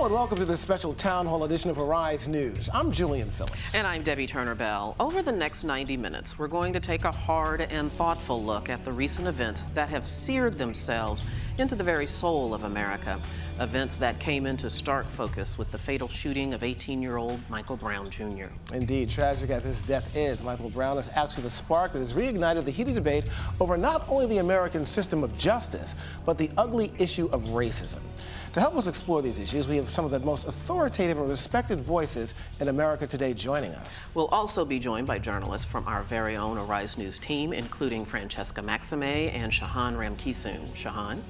Hello and welcome to this special town hall edition of Arise News. I'm Julian Phillips. And I'm Debbie Turner-Bell. Over the next 90 minutes, we're going to take a hard and thoughtful look at the recent events that have seared themselves into the very soul of America. Events that came into stark focus with the fatal shooting of 18-year-old Michael Brown Jr. Indeed, tragic as his death is, Michael Brown is actually the spark that has reignited the heated debate over not only the American system of justice, but the ugly issue of racism. To help us explore these issues, we have some of the most authoritative and respected voices in America today joining us. We'll also be joined by journalists from our very own Arise News team, including Francesca Maxime and Shahan Ramkisoon. Shahan?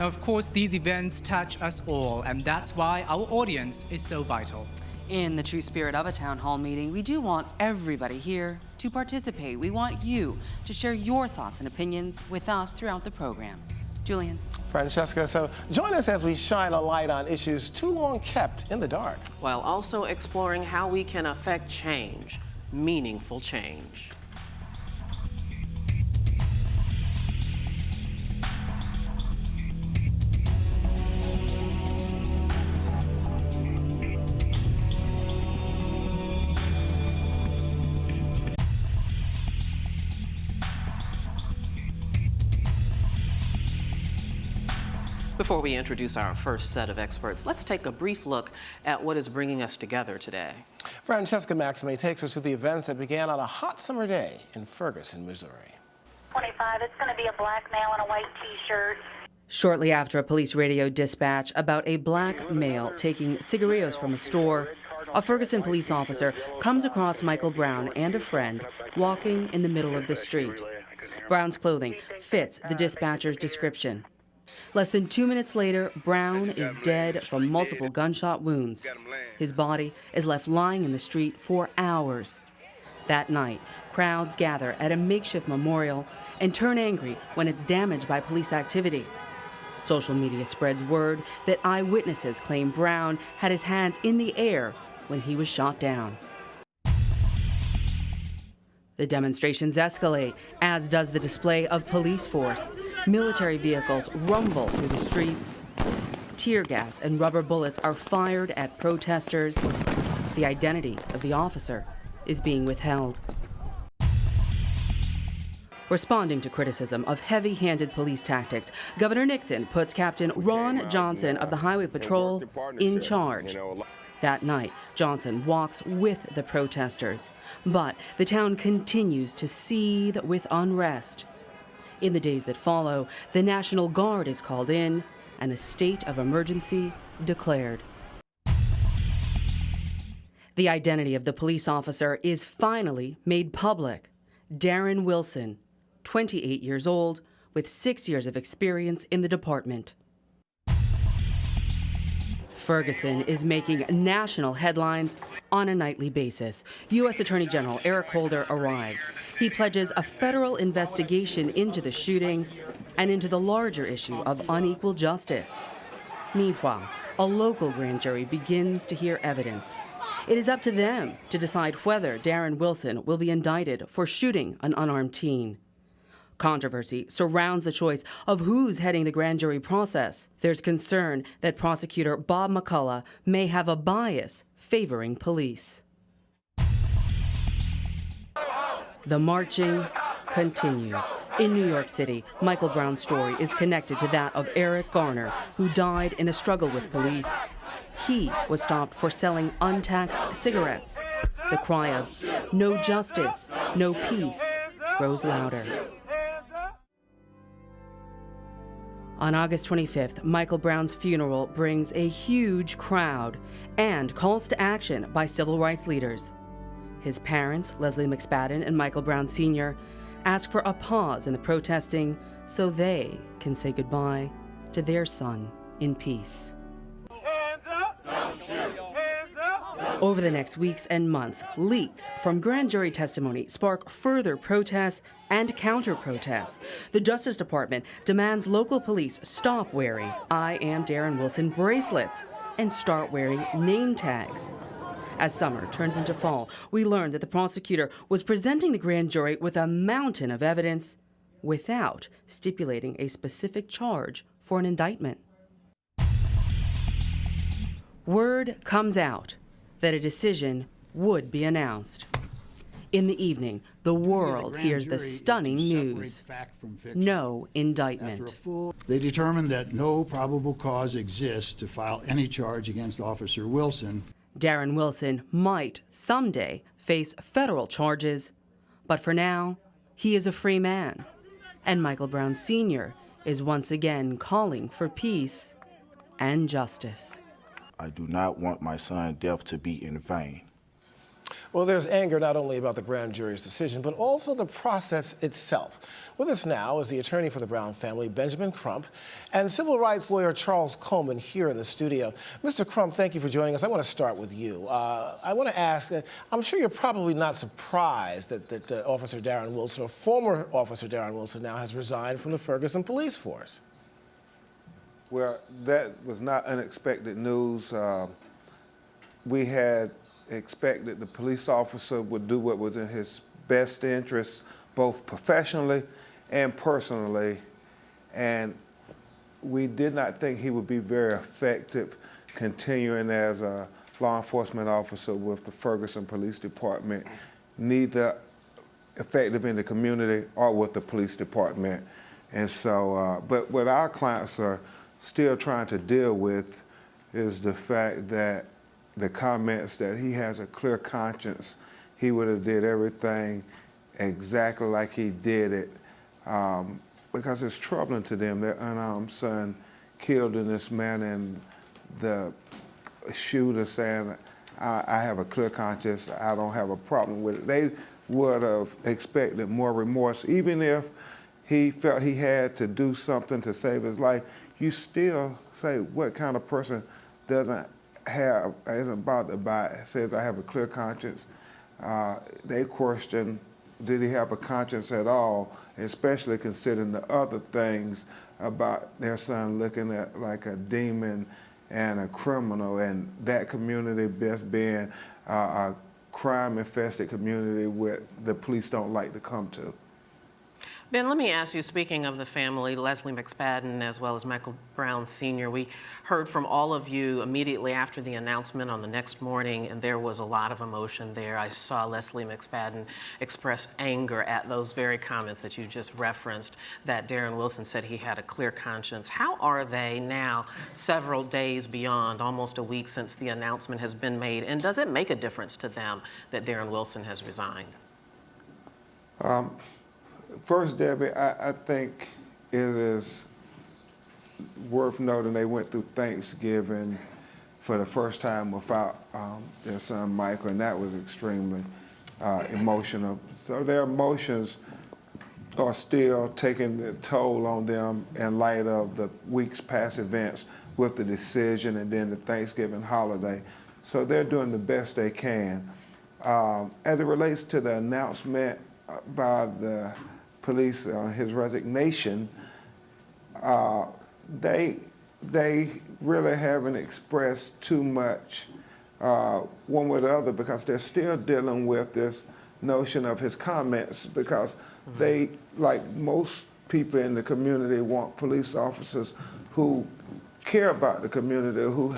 Now, of course, these events touch us all, and that's why our audience is so vital. In the true spirit of a town hall meeting, we do want everybody here to participate. We want you to share your thoughts and opinions with us throughout the program. Julian. Francesca, so join us as we shine a light on issues too long kept in the dark, while also exploring how we can affect change, meaningful change. Before we introduce our first set of experts, let's take a brief look at what is bringing us together today. Francesca Maxime takes us to the events that began on a hot summer day in Ferguson, Missouri. 25, it's going to be a black male in a white t-shirt. Shortly after a police radio dispatch about a black male taking cigarillos from a store, a Ferguson police officer comes across Michael Brown and a friend walking in the middle of the street. Brown's clothing fits the dispatcher's description. Less than 2 minutes later, Brown is dead from multiple gunshot wounds. His body is left lying in the street for hours. That night, crowds gather at a makeshift memorial and turn angry when it's damaged by police activity. Social media spreads word that eyewitnesses claim Brown had his hands in the air when he was shot down. The demonstrations escalate, as does the display of police force. Military vehicles rumble through the streets. Tear gas and rubber bullets are fired at protesters. The identity of the officer is being withheld. Responding to criticism of heavy-handed police tactics, Governor Nixon puts Captain Ron Johnson of the Highway Patrol in charge. That night, Johnson walks with the protesters, but the town continues to seethe with unrest. In the days that follow, the National Guard is called in and a state of emergency declared. The identity of the police officer is finally made public. Darren Wilson, 28 years old, with 6 years of experience in the department. Ferguson is making national headlines on a nightly basis. U.S. Attorney General Eric Holder arrives. He pledges a federal investigation into the shooting and into the larger issue of unequal justice. Meanwhile, a local grand jury begins to hear evidence. It is up to them to decide whether Darren Wilson will be indicted for shooting an unarmed teen. Controversy surrounds the choice of who's heading the grand jury process. There's concern that prosecutor Bob McCullough may have a bias favoring police. The marching continues. In New York City, Michael Brown's story is connected to that of Eric Garner, who died in a struggle with police. He was stopped for selling untaxed cigarettes. The cry of "No justice, no peace" grows louder. On August 25th, Michael Brown's funeral brings a huge crowd and calls to action by civil rights leaders. His parents, Leslie McSpadden and Michael Brown Sr., ask for a pause in the protesting so they can say goodbye to their son in peace. Over the next weeks and months, leaks from grand jury testimony spark further protests and counter-protests. The Justice Department demands local police stop wearing "I am Darren Wilson" bracelets and start wearing name tags. As summer turns into fall, we learn that the prosecutor was presenting the grand jury with a mountain of evidence without stipulating a specific charge for an indictment. word comes out that a decision would be announced. In the evening, the world hears the stunning news. No indictment. They determined that no probable cause exists to file any charge against Officer Wilson. Darren Wilson might someday face federal charges, but for now, he is a free man. And Michael Brown Sr. is once again calling for peace and justice. I do not want my son's death to be in vain. Well, there's anger not only about the grand jury's decision, but also the process itself. With us now is the attorney for the Brown family, Benjamin Crump, and civil rights lawyer Charles Coleman here in the studio. Mr. Crump, thank you for joining us. I want to start with you. I want to ask, I'm sure you're probably not surprised that Officer Darren Wilson, or former Officer Darren Wilson now, has resigned from the Ferguson police force. Well, that was not unexpected news. We had expected the police officer would do what was in his best interest, both professionally and personally, and we did not think he would be very effective continuing as a law enforcement officer with the Ferguson Police Department, neither effective in the community or with the police department. And so, but what our clients are still trying to deal with is the fact that the comments that he has a clear conscience, he would have did everything exactly like he did it, because it's troubling to them. Their unarmed son killed in this manner, and the shooter saying, I have a clear conscience, I don't have a problem with it. They would have expected more remorse. Even if he felt he had to do something to save his life, you still say, what kind of person isn't bothered by it, says I have a clear conscience. They question, did he have a conscience at all, especially considering the other things about their son looking at like a demon and a criminal, and that community best being a crime-infested community where the police don't like to come to. Ben, let me ask you, speaking of the family, Leslie McSpadden as well as Michael Brown Sr., we heard from all of you immediately after the announcement on the next morning, and there was a lot of emotion there. I saw Leslie McSpadden express anger at those very comments that you just referenced, that Darren Wilson said he had a clear conscience. How are they now, several days beyond, almost a week since the announcement has been made, and does it make a difference to them that Darren Wilson has resigned? First, Debbie, I think it is worth noting they went through Thanksgiving for the first time without their son Michael, and that was extremely emotional. So their emotions are still taking a toll on them in light of the week's past events with the decision and then the Thanksgiving holiday. So they're doing the best they can. As it relates to the announcement by the police, his resignation, they really haven't expressed too much one way or the other, because they're still dealing with this notion of his comments, because they, like most people in the community, want police officers who care about the community, who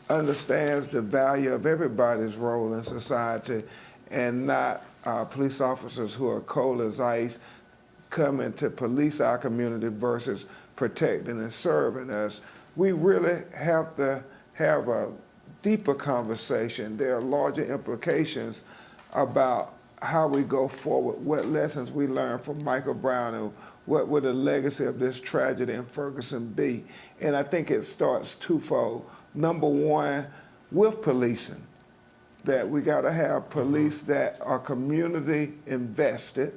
understands the value of everybody's role in society, and not police officers who are cold as ice, coming to police our community versus protecting and serving us. We really have to have a deeper conversation. There are larger implications about how we go forward, what lessons we learn from Michael Brown, and what would the legacy of this tragedy in Ferguson be. And I think it starts twofold. Number one, with policing, that we gotta have police that are community invested.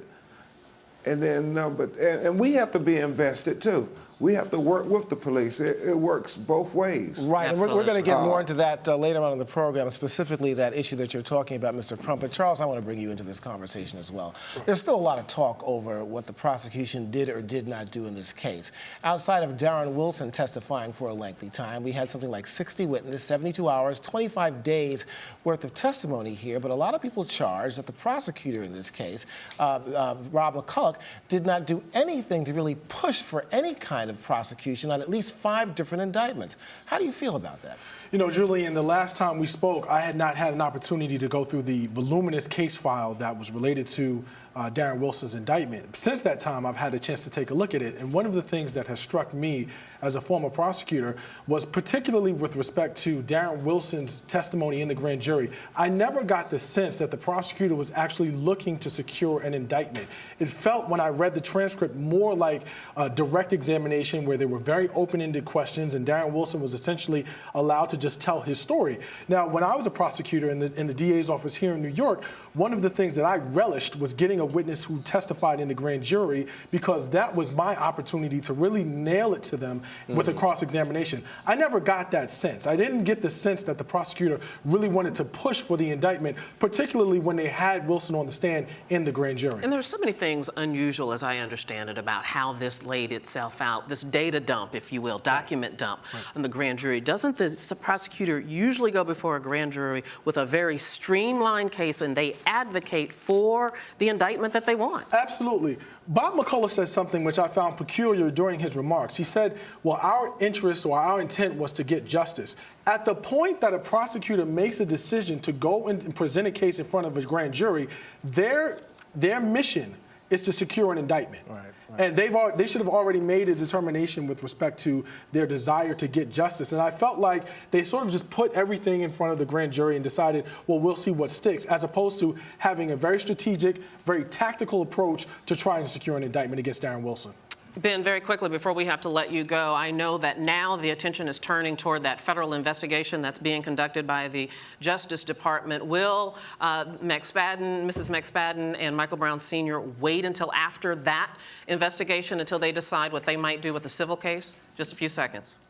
And then and we have to be invested too. We have to work with the police. It works both ways. Right, and we're going to get more into that later on in the program, specifically that issue that you're talking about, Mr. Crump. But Charles, I want to bring you into this conversation as well. There's still a lot of talk over what the prosecution did or did not do in this case. Outside of Darren Wilson testifying for a lengthy time, we had something like 60 witnesses, 72 hours, 25 days worth of testimony here. But a lot of people charged that the prosecutor in this case, Rob McCulloch, did not do anything to really push for any kind line of prosecution on at least 5 different indictments. How do you feel about that? You know, Julian, the last time we spoke, I had not had an opportunity to go through the voluminous case file that was related to Darren Wilson's indictment. Since that time, I've had a chance to take a look at it, and one of the things that has struck me as a former prosecutor was particularly with respect to Darren Wilson's testimony in the grand jury. I never got the sense that the prosecutor was actually looking to secure an indictment. It felt, when I read the transcript, more like a direct examination where there were very open-ended questions, and Darren Wilson was essentially allowed to just tell his story. Now, when I was a prosecutor in the DA's office here in New York, one of the things that I relished was getting a witness who testified in the grand jury, because that was my opportunity to really nail it to them with a cross-examination. I never got that sense. I didn't get the sense that the prosecutor really wanted to push for the indictment, particularly when they had Wilson on the stand in the grand jury. And there's so many things unusual, as I understand it, about how this laid itself out, this data dump, if you will, document dump in the grand jury. Doesn't the prosecutor usually go before a grand jury with a very streamlined case and they advocate for the indictment that they want? Absolutely. Bob McCullough said something which I found peculiar during his remarks. He said, well, our interest or our intent was to get justice. At the point that a prosecutor makes a decision to go and present a case in front of a grand jury, their mission is to secure an indictment. Right. And they should have already made a determination with respect to their desire to get justice. And I felt like they sort of just put everything in front of the grand jury and decided, well, we'll see what sticks, as opposed to having a very strategic, very tactical approach to trying to secure an indictment against Darren Wilson. Ben, very quickly before we have to let you go, I know that now the attention is turning toward that federal investigation that's being conducted by the Justice Department. Will Mrs. McSpadden and Michael Brown Sr. wait until after that investigation until they decide what they might do with the civil case? Just a few seconds.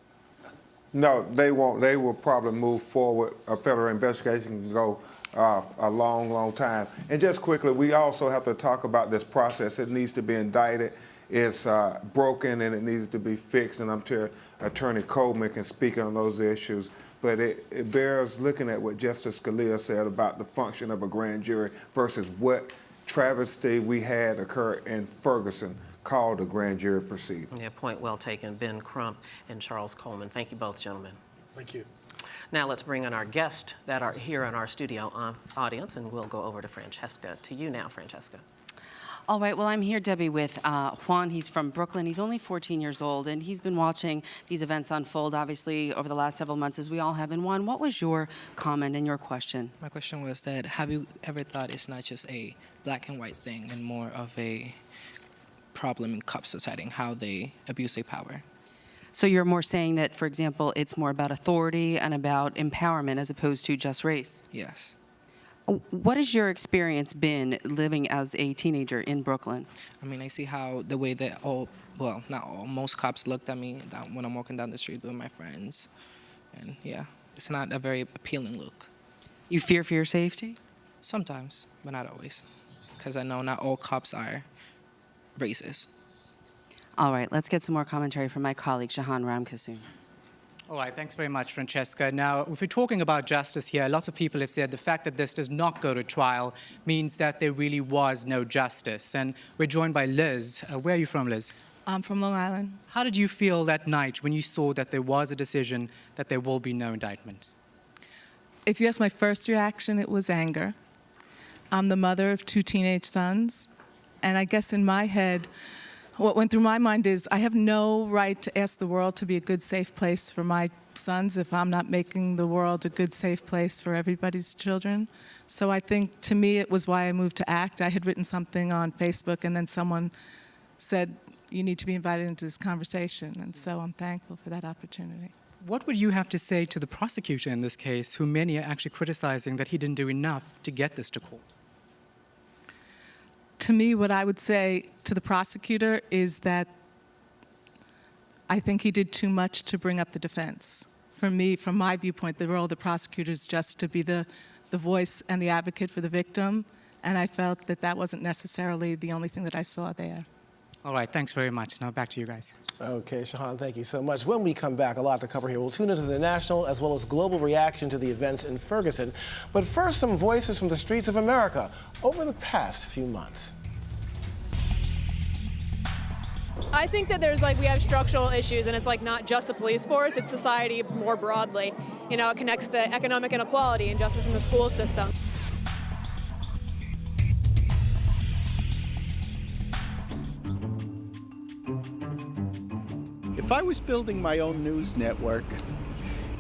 No, they won't. They will probably move forward. A federal investigation can go a long, long time. And just quickly, we also have to talk about this process. It needs to be indicted. It's broken and it needs to be fixed, and I'm sure Attorney Coleman can speak on those issues. But it bears looking at what Justice Scalia said about the function of a grand jury versus what travesty we had occur in Ferguson called a grand jury proceeding. Yeah, point well taken. Ben Crump and Charles Coleman. Thank you both, gentlemen. Thank you. Now let's bring in our guests that are here in our studio audience, and we'll go over to Francesca. To you now, Francesca. All right, well, I'm here, Debbie, with Juan. He's from Brooklyn. He's only 14 years old, and he's been watching these events unfold, obviously, over the last several months, as we all have. And Juan, what was your comment and your question? My question was that, have you ever thought it's not just a black and white thing and more of a problem in cop society and how they abuse their power? So you're more saying that, for example, it's more about authority and about empowerment as opposed to just race? Yes. What has your experience been living as a teenager in Brooklyn? I mean, I see how the way that not all, most cops looked at me when I'm walking down the street with my friends. And yeah, it's not a very appealing look. You fear for your safety? Sometimes, but not always. Because I know not all cops are racist. All right, let's get some more commentary from my colleague, Shahan Ramkissoon. All right, thanks very much, Francesca. Now, if we're talking about justice here, lots of people have said the fact that this does not go to trial means that there really was no justice. And we're joined by Liz. Where are you from, Liz? I'm from Long Island. How did you feel that night when you saw that there was a decision that there will be no indictment? If you ask my first reaction, it was anger. I'm the mother of 2 teenage sons, and I guess in my head, what went through my mind is I have no right to ask the world to be a good, safe place for my sons if I'm not making the world a good, safe place for everybody's children. So I think, to me, it was why I moved to ACT. I had written something on Facebook, and then someone said, you need to be invited into this conversation, and so I'm thankful for that opportunity. What would you have to say to the prosecutor in this case, who many are actually criticizing that he didn't do enough to get this to court? To me, what I would say to the prosecutor is that I think he did too much to bring up the defense. For me, from my viewpoint, the role of the prosecutor is just to be the voice and the advocate for the victim, and I felt that that wasn't necessarily the only thing that I saw there. All right, thanks very much. Now back to you guys. Okay, Shahan, thank you so much. When we come back, a lot to cover here. We'll tune into the national as well as global reaction to the events in Ferguson. But first, some voices from the streets of America over the past few months. I think that we have structural issues, and it's not just the police force, it's society more broadly. You know, it connects to economic inequality and justice in the school system. If I was building my own news network,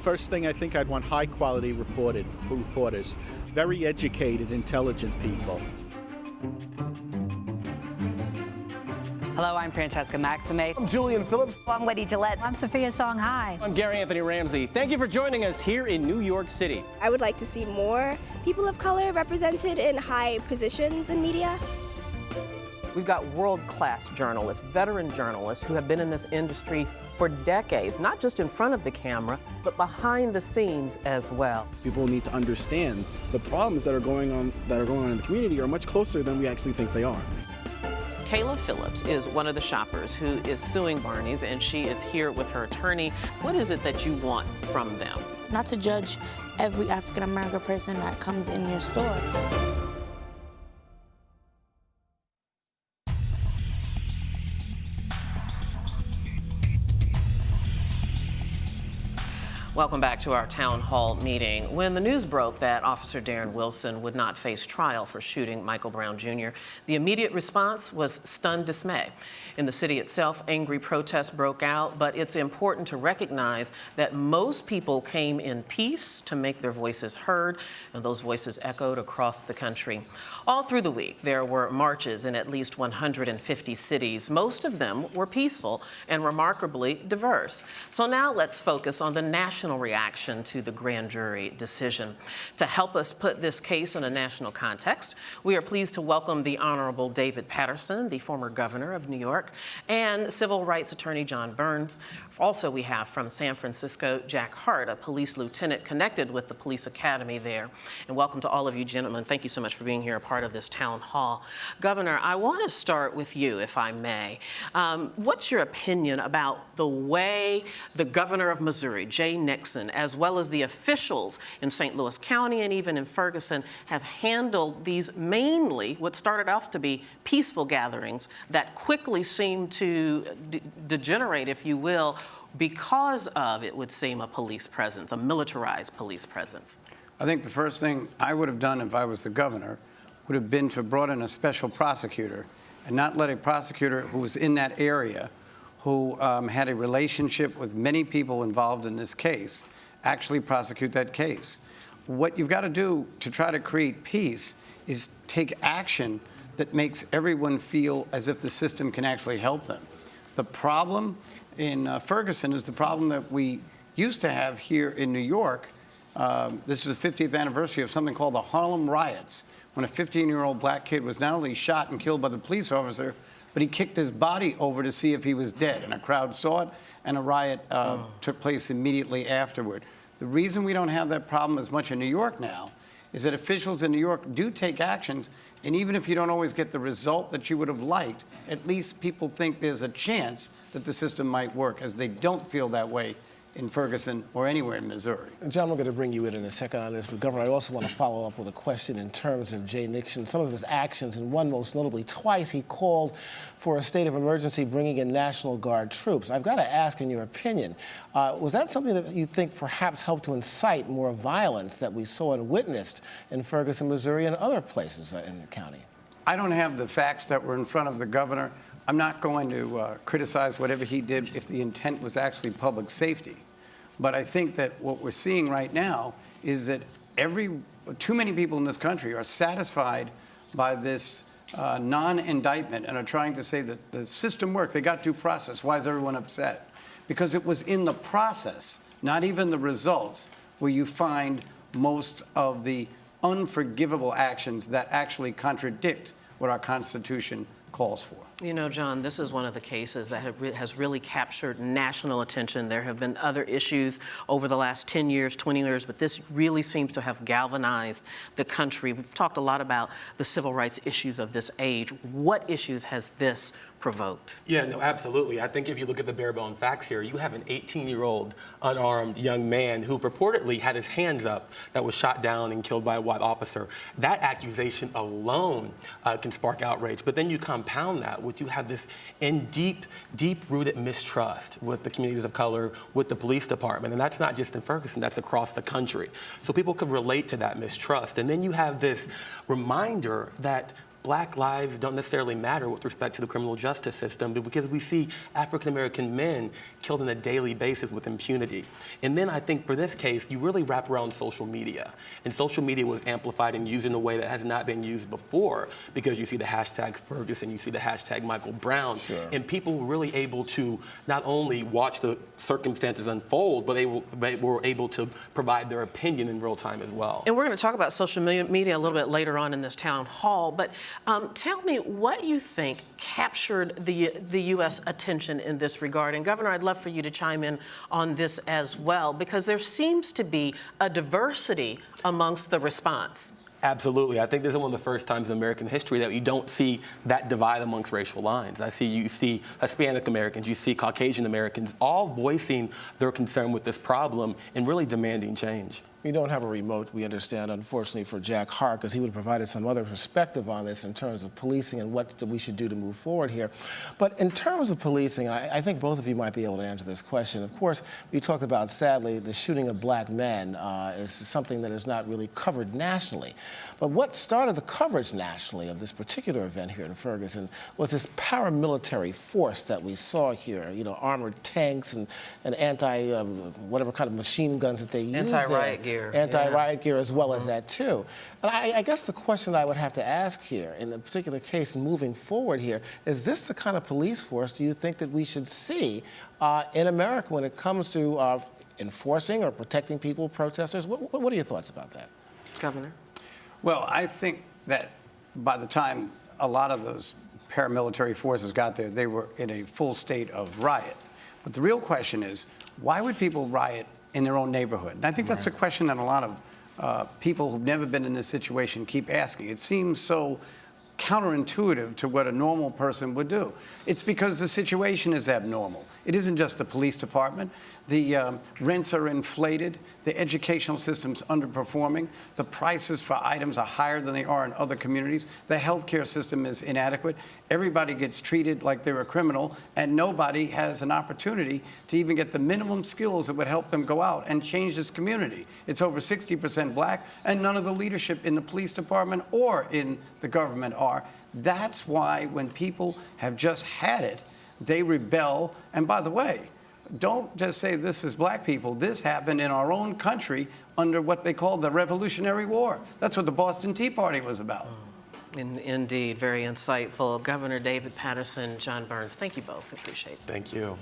first thing I think I'd want high-quality reporters, very educated, intelligent people. Hello, I'm Francesca Maxime. I'm Julian Phillips. I'm Wendy Gillette. I'm Sophia Songhai. I'm Gary Anthony Ramsey. Thank you for joining us here in New York City. I would like to see more people of color represented in high positions in media. We've got world-class journalists, veteran journalists who have been in this industry for decades, not just in front of the camera, but behind the scenes as well. People need to understand the problems that are going on in the community are much closer than we actually think they are. Kayla Phillips is one of the shoppers who is suing Barney's, and she is here with her attorney. What is it that you want from them? Not to judge every African-American person that comes in their store. Welcome back to our town hall meeting. When the news broke that Officer Darren Wilson would not face trial for shooting Michael Brown Jr., the immediate response was stunned dismay. In the city itself, angry protests broke out, but it's important to recognize that most people came in peace to make their voices heard, and those voices echoed across the country. All through the week, there were marches in at least 150 cities. Most of them were peaceful and remarkably diverse. So now let's focus on the national reaction to the grand jury decision. To help us put this case in a national context, we are pleased to welcome the Honorable David Paterson, the former governor of New York, and civil rights attorney John Burns. Also, we have from San Francisco, Jack Hart, a police lieutenant connected with the police academy there. And welcome to all of you gentlemen. Thank you so much for being here, a part of this town hall. Governor, I want to start with you, if I may. What's your opinion about the way the governor of Missouri, Jay Nixon, as well as the officials in St. Louis County and even in Ferguson have handled these mainly what started off to be peaceful gatherings that quickly seemed to degenerate, if you will, because of, it would seem, a police presence, a militarized police presence? I think the first thing I would have done if I was the governor would have been to have brought in a special prosecutor and not let a prosecutor who was in that area, who had a relationship with many people involved in this case, actually prosecute that case. What you've got to do to try to create peace is take action that makes everyone feel as if the system can actually help them. The problem in Ferguson is the problem that we used to have here in New York. This is the 50th anniversary of something called the Harlem Riots, when a 15-year-old black kid was not only shot and killed by the police officer, but he kicked his body over to see if he was dead, and a crowd saw it, and a riot took place immediately afterward. The reason we don't have that problem as much in New York now is that officials in New York do take actions, and even if you don't always get the result that you would have liked, at least people think there's a chance that the system might work, as they don't feel that way in Ferguson or anywhere in Missouri. John, we're going to bring you in a second on this, but Governor, I also want to follow up with a question in terms of Jay Nixon, some of his actions, and one most notably, twice he called for a state of emergency, bringing in National Guard troops. I've got to ask, in your opinion, was that something that you think perhaps helped to incite more violence that we saw and witnessed in Ferguson, Missouri, and other places in the county? I don't have the facts that were in front of the governor. I'm not going to criticize whatever he did if the intent was actually public safety. But I think that what we're seeing right now is that too many people in this country are satisfied by this non-indictment and are trying to say that the system worked. They got due process. Why is everyone upset? Because it was in the process, not even the results, where you find most of the unforgivable actions that actually contradict what our Constitution calls for. You know, John, this is one of the cases that has really captured national attention. There have been other issues over the last 10 years, 20 years, but this really seems to have galvanized the country. We've talked a lot about the civil rights issues of this age. What issues has this provoked. Yeah, no, absolutely. I think if you look at the bare bone facts here, you have an 18-year-old unarmed young man who purportedly had his hands up that was shot down and killed by a white officer. That accusation alone can spark outrage. But then you compound that with you have this deep-rooted mistrust with the communities of color, with the police department. And that's not just in Ferguson, that's across the country. So people could relate to that mistrust. And then you have this reminder that Black lives don't necessarily matter with respect to the criminal justice system because we see African-American men killed on a daily basis with impunity. And then I think for this case, you really wrap around social media. And social media was amplified and used in a way that has not been used before because you see the hashtag Ferguson, you see the hashtag Michael Brown, and people were really able to not only watch the circumstances unfold, but they were able to provide their opinion in real time as well. And we're going to talk about social media a little bit later on in this town hall, but tell me what you think captured the U.S. attention in this regard. And Governor, I'd love for you to chime in on this as well, because there seems to be a diversity amongst the response. Absolutely. I think this is one of the first times in American history that you don't see that divide amongst racial lines. You see Hispanic Americans, you see Caucasian Americans, all voicing their concern with this problem and really demanding change. We don't have a remote, we understand, unfortunately, for Jack Hart, because he would have provided some other perspective on this in terms of policing and what we should do to move forward here. But in terms of policing, I think both of you might be able to answer this question. Of course, we talked about, sadly, the shooting of Black men is something that is not really covered nationally. But what started the coverage nationally of this particular event here in Ferguson was this paramilitary force that we saw here, you know, armored tanks and whatever kind of machine guns that they use. Anti-riot gear. Anti-riot gear as well as that too. And I guess the question I would have to ask here, in the particular case moving forward here, is this the kind of police force do you think that we should see in America when it comes to enforcing or protecting people, protesters? What are your thoughts about that? Governor? Well, I think that by the time a lot of those paramilitary forces got there, they were in a full state of riot. But the real question is, why would people riot in their own neighborhood? And I think that's the question that a lot of people who've never been in this situation keep asking. It seems so counterintuitive to what a normal person would do. It's because the situation is abnormal. It isn't just the police department. The rents are inflated. The educational system's underperforming. The prices for items are higher than they are in other communities. The healthcare system is inadequate. Everybody gets treated like they're a criminal, and nobody has an opportunity to even get the minimum skills that would help them go out and change this community. It's over 60% Black, and none of the leadership in the police department or in the government are. That's why when people have just had it, they rebel. And by the way, don't just say this is Black people. This happened in our own country under what they call the Revolutionary War. That's what the Boston Tea Party was about. Indeed, very insightful. Governor David Paterson, John Burns, thank you both. Appreciate it. Thank you.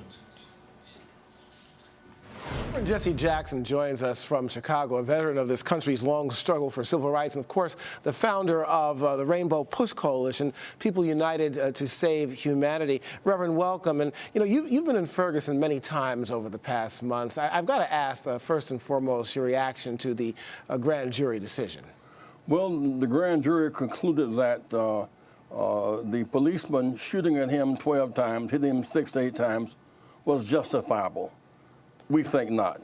Jesse Jackson joins us from Chicago, a veteran of this country's long struggle for civil rights, and of course, the founder of the Rainbow Push Coalition, People United to Save Humanity. Reverend, welcome. And you know, you've been in Ferguson many times over the past months. I've got to ask, first and foremost, your reaction to the grand jury decision. Well, the grand jury concluded that the policeman shooting at him 12 times, hitting him 6 to 8 times, was justifiable. We think not.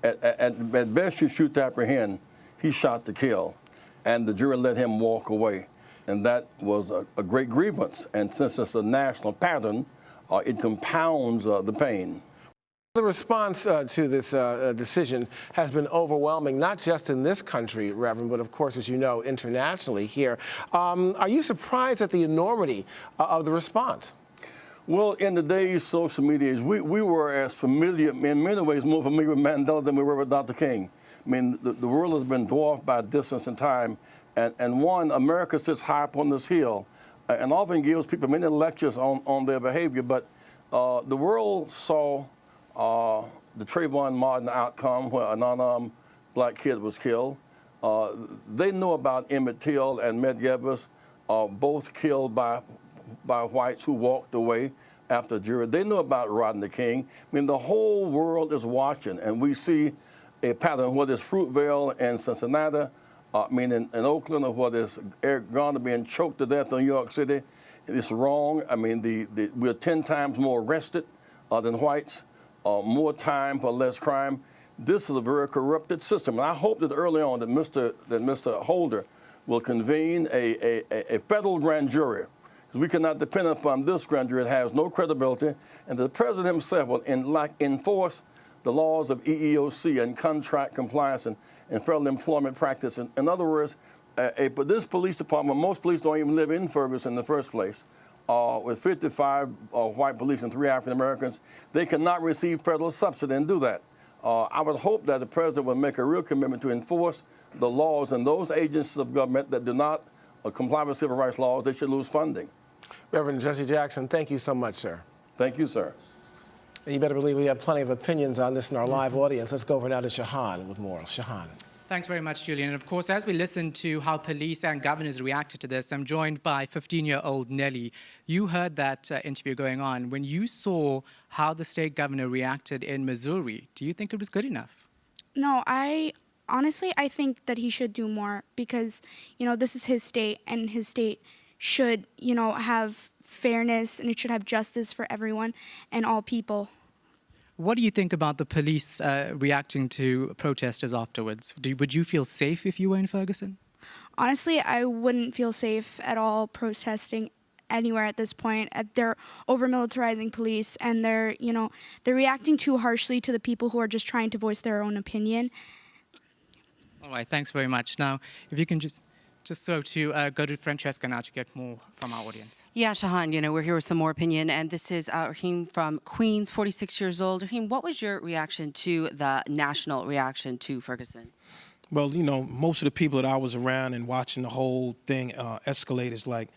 At best, you shoot to apprehend. He shot to kill, and the jury let him walk away. And that was a great grievance. And since it's a national pattern, it compounds the pain. The response to this decision has been overwhelming, not just in this country, Reverend, but of course, as you know, internationally here. Are you surprised at the enormity of the response? Well, in the days social media, we were as familiar, in many ways, more familiar with Mandela than we were with Dr. King. I mean, the world has been dwarfed by distance and time. And America sits high upon this hill and often gives people many lectures on their behavior. But the world saw the Trayvon Martin outcome, where an unarmed Black kid was killed. They knew about Emmett Till and Medgar, both killed by whites who walked away after a jury. They knew about Rodney King. I mean, the whole world is watching, and we see a pattern, whether it's Fruitvale and Cincinnati, in Oakland, or whether it's Eric Garner being choked to death in New York City. It's wrong. I mean, we're 10 times more arrested than whites, more time for less crime. This is a very corrupted system. And I hope that early on that Mr. Holder will convene a federal grand jury, because we cannot depend upon this grand jury. It has no credibility. And the president himself will enforce the laws of EEOC and contract compliance and federal employment practice. In other words, but this police department, most police don't even live in Ferguson in the first place. With 55 white police and 3 African Americans, they cannot receive federal subsidy and do that. I would hope that the president will make a real commitment to enforce the laws, and those agencies of government that do not comply with civil rights laws, they should lose funding. Reverend Jesse Jackson, thank you so much, sir. Thank you, sir. And you better believe we have plenty of opinions on this in our live audience. Let's go over now to Shahan with more. Shahan. Thanks very much, Julian. And of course, as we listen to how police and governors reacted to this, I'm joined by 15-year-old Nellie. You heard that interview going on. When you saw how the state governor reacted in Missouri, do you think it was good enough? No, honestly, I think that he should do more because, this is his state, and his state should, have fairness, and it should have justice for everyone and all people. What do you think about the police reacting to protesters afterwards? Would you feel safe if you were in Ferguson? Honestly, I wouldn't feel safe at all protesting anywhere at this point. They're over-militarizing police, and they're reacting too harshly to the people who are just trying to voice their own opinion. All right, thanks very much. Now, if you can just so to go to Francesca now to get more from our audience. Yeah, Shahan, we're here with some more opinion, and this is Raheem from Queens, 46 years old. Raheem, what was your reaction to the national reaction to Ferguson? Well, most of the people that I was around and watching the whole thing escalate is like,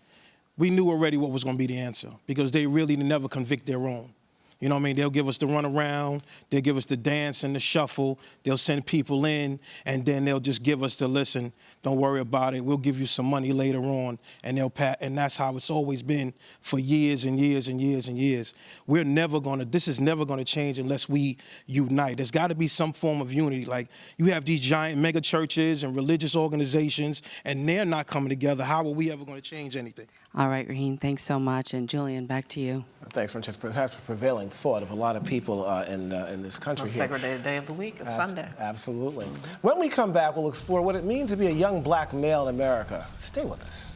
we knew already what was going to be the answer, because they really never convict their own. You know what I mean? They'll give us the runaround, they'll give us the dance and the shuffle, they'll send people in, and then they'll just give us the listen, don't worry about it, we'll give you some money later on, and and that's how it's always been for years and years and years and years. This is never gonna change unless we unite. There's gotta be some form of unity. Like, you have these giant mega churches and religious organizations, and they're not coming together. How are we ever gonna change anything? All right, Raheem, thanks so much. And Julian, back to you. Thanks, Francesca. Perhaps the prevailing thought of a lot of people in this country here. Segregated day of the week is Sunday. Absolutely. When we come back, we'll explore what it means to be a young black male in America. Stay with us.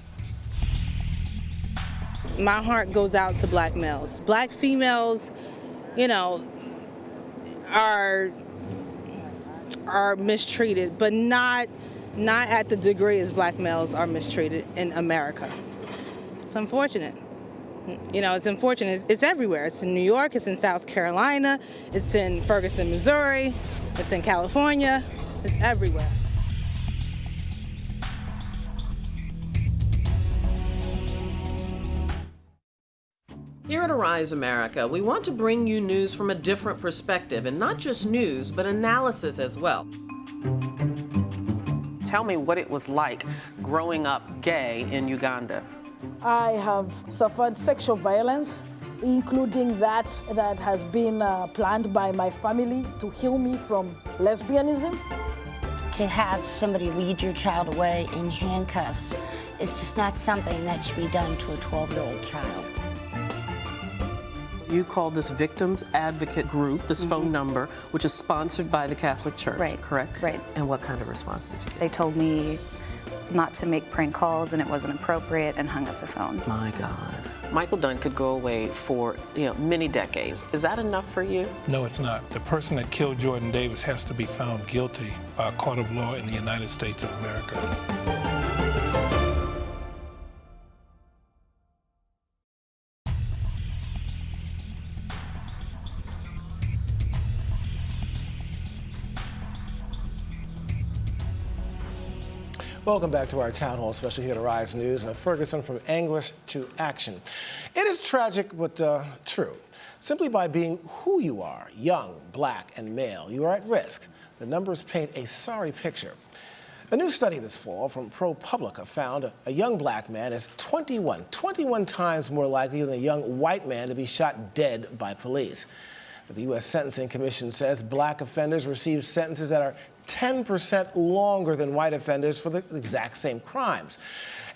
My heart goes out to black males. Black females, are mistreated, but not at the degree as black males are mistreated in America. It's unfortunate. It's unfortunate. It's everywhere. It's in New York. It's in South Carolina. It's in Ferguson, Missouri. It's in California. It's everywhere. Here at Arise America, we want to bring you news from a different perspective, and not just news, but analysis as well. Tell me what it was like growing up gay in Uganda. I have suffered sexual violence, including that has been planned by my family to heal me from lesbianism. To have somebody lead your child away in handcuffs, it's just not something that should be done to a 12-year-old child. You called this Victims Advocate Group, this phone number, which is sponsored by the Catholic Church, correct? Right. And what kind of response did you get? They told me not to make prank calls and it wasn't appropriate, and hung up the phone. My God. Michael Dunn could go away for many decades. Is that enough for you? No, it's not. The person that killed Jordan Davis has to be found guilty by a court of law in the United States of America. Welcome back to our Town Hall special here at Arise News. Ferguson, from anguish to action. It is tragic, but true. Simply by being who you are, young, black, and male, you are at risk. The numbers paint a sorry picture. A new study this fall from ProPublica found a young black man is 21 times more likely than a young white man to be shot dead by police. The U.S. Sentencing Commission says black offenders receive sentences that are 10% longer than white offenders for the exact same crimes.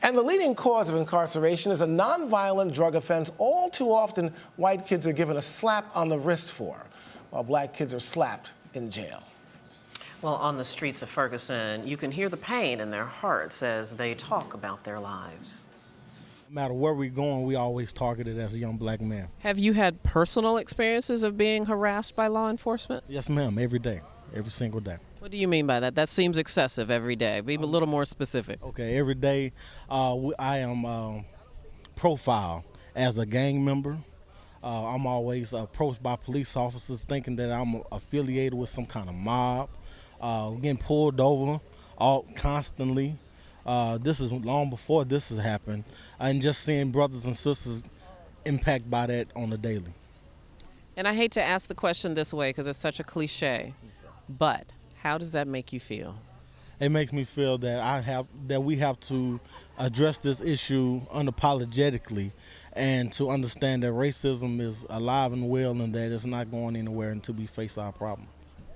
And the leading cause of incarceration is a nonviolent drug offense all too often white kids are given a slap on the wrist for, while black kids are slapped in jail. Well, on the streets of Ferguson, you can hear the pain in their hearts as they talk about their lives. No matter where we're going, we always targeted as a young black man. Have you had personal experiences of being harassed by law enforcement? Yes, ma'am, every day, every single day. What do you mean by that? That seems excessive every day. Be a little more specific. Okay, every day I am profiled as a gang member. I'm always approached by police officers thinking that I'm affiliated with some kind of mob. Getting pulled over constantly. This is long before this has happened. And just seeing brothers and sisters impacted by that on the daily. And I hate to ask the question this way because it's such a cliche, but how does that make you feel? It makes me feel that we have to address this issue unapologetically and to understand that racism is alive and well and that it's not going anywhere until we face our problem.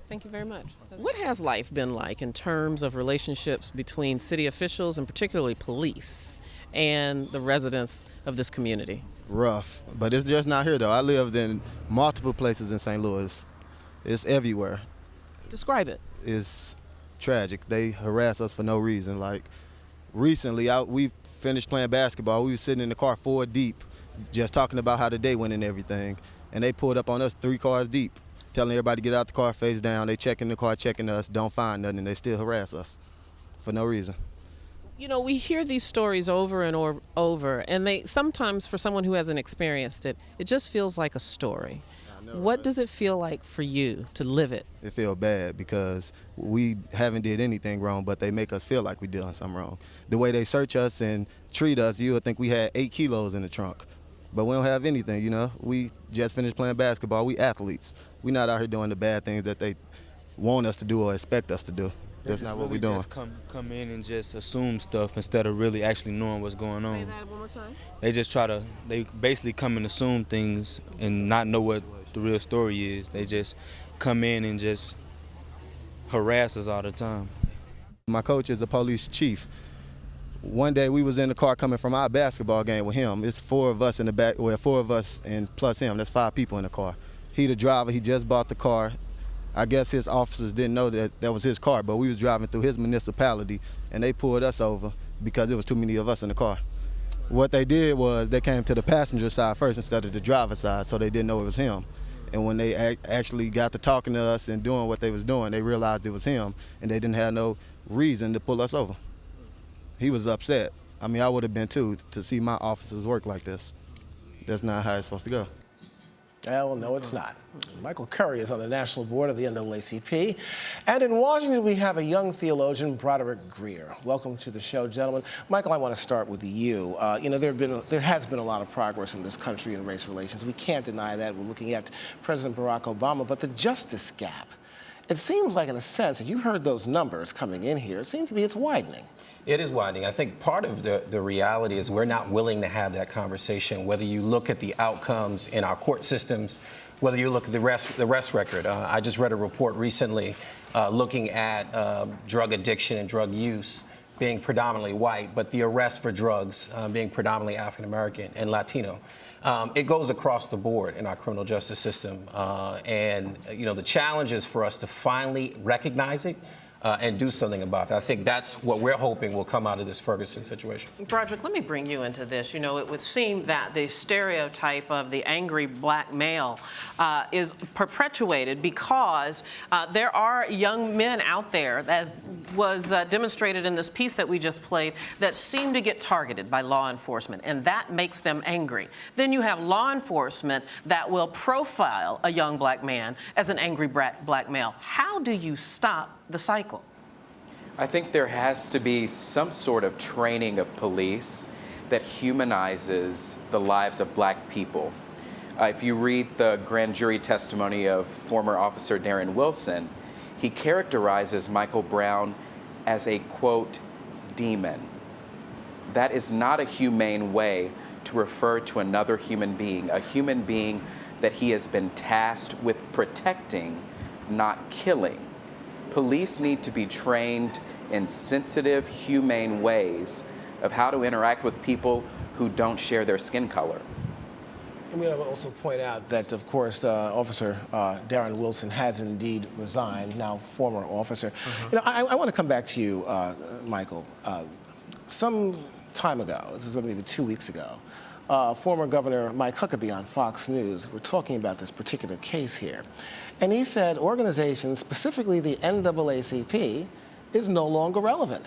Thank you very much. What has life been like in terms of relationships between city officials and particularly police and the residents of this community? Rough, but it's just not here though. I lived in multiple places in St. Louis. It's everywhere. Describe it. It's tragic. They harass us for no reason. Like recently, we finished playing basketball. We were sitting in the car 4 deep, just talking about how the day went and everything. And they pulled up on us 3 cars deep, telling everybody to get out the car face down. They checking the car, checking us, don't find nothing. They still harass us for no reason. You know, we hear these stories over and over, and they sometimes, for someone who hasn't experienced it, it just feels like a story. What does it feel like for you to live it? It feels bad because we haven't did anything wrong, but they make us feel like we done something wrong. The way they search us and treat us, you would think we had 8 kilos in the trunk. But we don't have anything, you know. We just finished playing basketball. We athletes. We're not out here doing the bad things that they want us to do or expect us to do. That's not what we're doing. Just come in and just assume stuff instead of really actually knowing what's going on. Say that one more time. They basically come and assume things and not know what the real story is. They just come in and just harass us all the time. My coach is the police chief. One day we was in the car coming from our basketball game with him. It's 4 of us in the back, well, 4 of us and plus him. That's 5 people in the car. He the driver, he just bought the car. I guess his officers didn't know that was his car, but we was driving through his municipality and they pulled us over because there was too many of us in the car. What they did was they came to the passenger side first instead of the driver's side, so they didn't know it was him. And when they actually got to talking to us and doing what they was doing, they realized it was him and they didn't have no reason to pull us over. He was upset. I mean, I would have been too, to see my officers work like this. That's not how it's supposed to go. Well, no, it's not. Michael Curry is on the national board of the NAACP. And in Washington, we have a young theologian, Broderick Greer. Welcome to the show, gentlemen. Michael, I want to start with you. You know, there has been a lot of progress in this country in race relations. We can't deny that. We're looking at President Barack Obama. But the justice gap, it seems like, in a sense, and you heard those numbers coming in here, it seems to be it's widening. It is widening. I think part of the reality is we're not willing to have that conversation, whether you look at the outcomes in our court systems, whether you look at the arrest record. I just read a report recently looking at drug addiction and drug use being predominantly white, but the arrest for drugs being predominantly African American and Latino. It goes across the board in our criminal justice system. And, you know, the challenge is for us to finally recognize it and do something about it. I think that's what we're hoping will come out of this Ferguson situation. Broderick, let me bring you into this. You know, it would seem that the stereotype of the angry black male is perpetuated because there are young men out there, as was demonstrated in this piece that we just played, that seem to get targeted by law enforcement, and that makes them angry. Then you have law enforcement that will profile a young black man as an angry black male. How do you stop the cycle? I think there has to be some sort of training of police that humanizes the lives of black people. If you read the grand jury testimony of former Officer Darren Wilson, he characterizes Michael Brown as a, quote, demon. That is not a humane way to refer to another human being, a human being that he has been tasked with protecting, not killing. Police need to be trained in sensitive, humane ways of how to interact with people who don't share their skin color. I'm going to also point out that, of course, Officer Darren Wilson has indeed resigned, now former officer. You know, I want to come back to you, Michael. Some time ago, this is maybe 2 weeks ago, former Governor Mike Huckabee on Fox News were talking about this particular case here. And he said organizations, specifically the NAACP, is no longer relevant.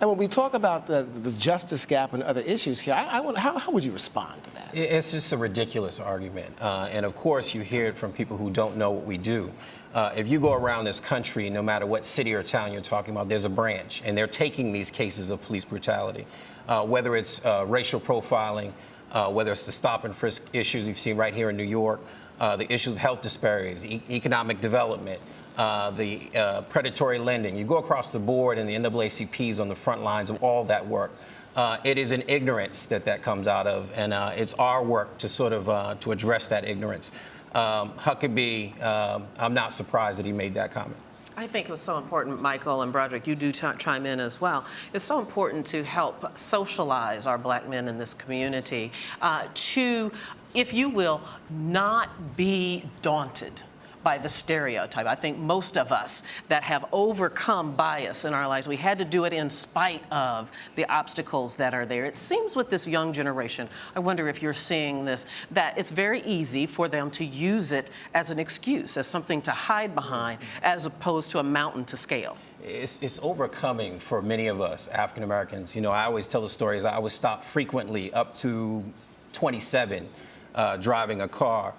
And when we talk about the justice gap and other issues here, how would you respond to that? It's just a ridiculous argument. And of course, you hear it from people who don't know what we do. If you go around this country, no matter what city or town you're talking about, there's a branch, and they're taking these cases of police brutality, whether it's racial profiling, whether it's the stop and frisk issues you've seen right here in New York, the issues of health disparities, economic development, the predatory lending. You go across the board, and the NAACP is on the front lines of all that work. It is an ignorance that comes out of, and it's our work to sort of to address that ignorance. Huckabee, I'm not surprised that he made that comment. I think it was so important, Michael and Broderick, you do chime in as well. It's so important to help socialize our black men in this community to, if you will, not be daunted by the stereotype. I think most of us that have overcome bias in our lives, we had to do it in spite of the obstacles that are there. It seems with this young generation, I wonder if you're seeing this, that it's very easy for them to use it as an excuse, as something to hide behind, as opposed to a mountain to scale. It's overcoming for many of us African Americans. You know, I always tell the stories. I was stopped frequently up to 27 driving a car.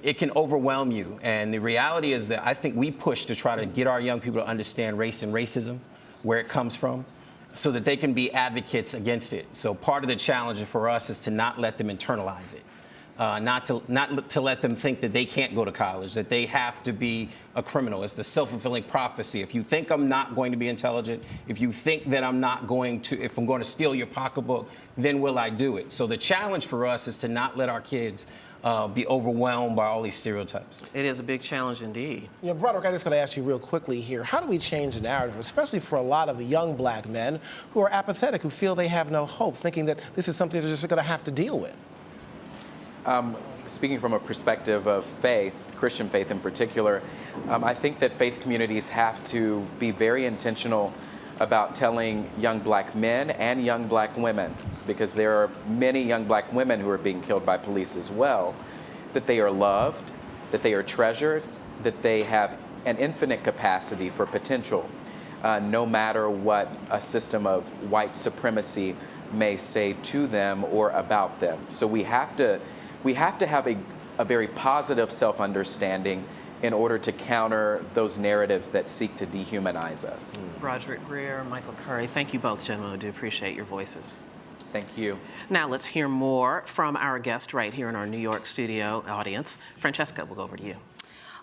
It can overwhelm you, and the reality is that I think we push to try to get our young people to understand race and racism, where it comes from, so that they can be advocates against it. So part of the challenge for us is to not let them internalize it, not to let them think that they can't go to college, that they have to be a criminal. It's the self-fulfilling prophecy. If you think I'm not going to be intelligent, if you think that I'm not going to, if I'm going to steal your pocketbook, then will I do it? So the challenge for us is to not let our kids be overwhelmed by all these stereotypes. It is a big challenge indeed. Yeah, Broderick, I just got to ask you real quickly here, how do we change the narrative, especially for a lot of the young black men who are apathetic, who feel they have no hope, thinking that this is something they're just going to have to deal with? Speaking from a perspective of faith, Christian faith in particular, I think that faith communities have to be very intentional about telling young black men and young black women, because there are many young black women who are being killed by police as well, that they are loved, that they are treasured, that they have an infinite capacity for potential, no matter what a system of white supremacy may say to them or about them. So we have to have a very positive self-understanding in order to counter those narratives that seek to dehumanize us. Broderick Greer, Michael Curry, thank you both, gentlemen. I do appreciate your voices. Thank you. Now let's hear more from our guest right here in our New York studio audience. Francesca, we'll go over to you.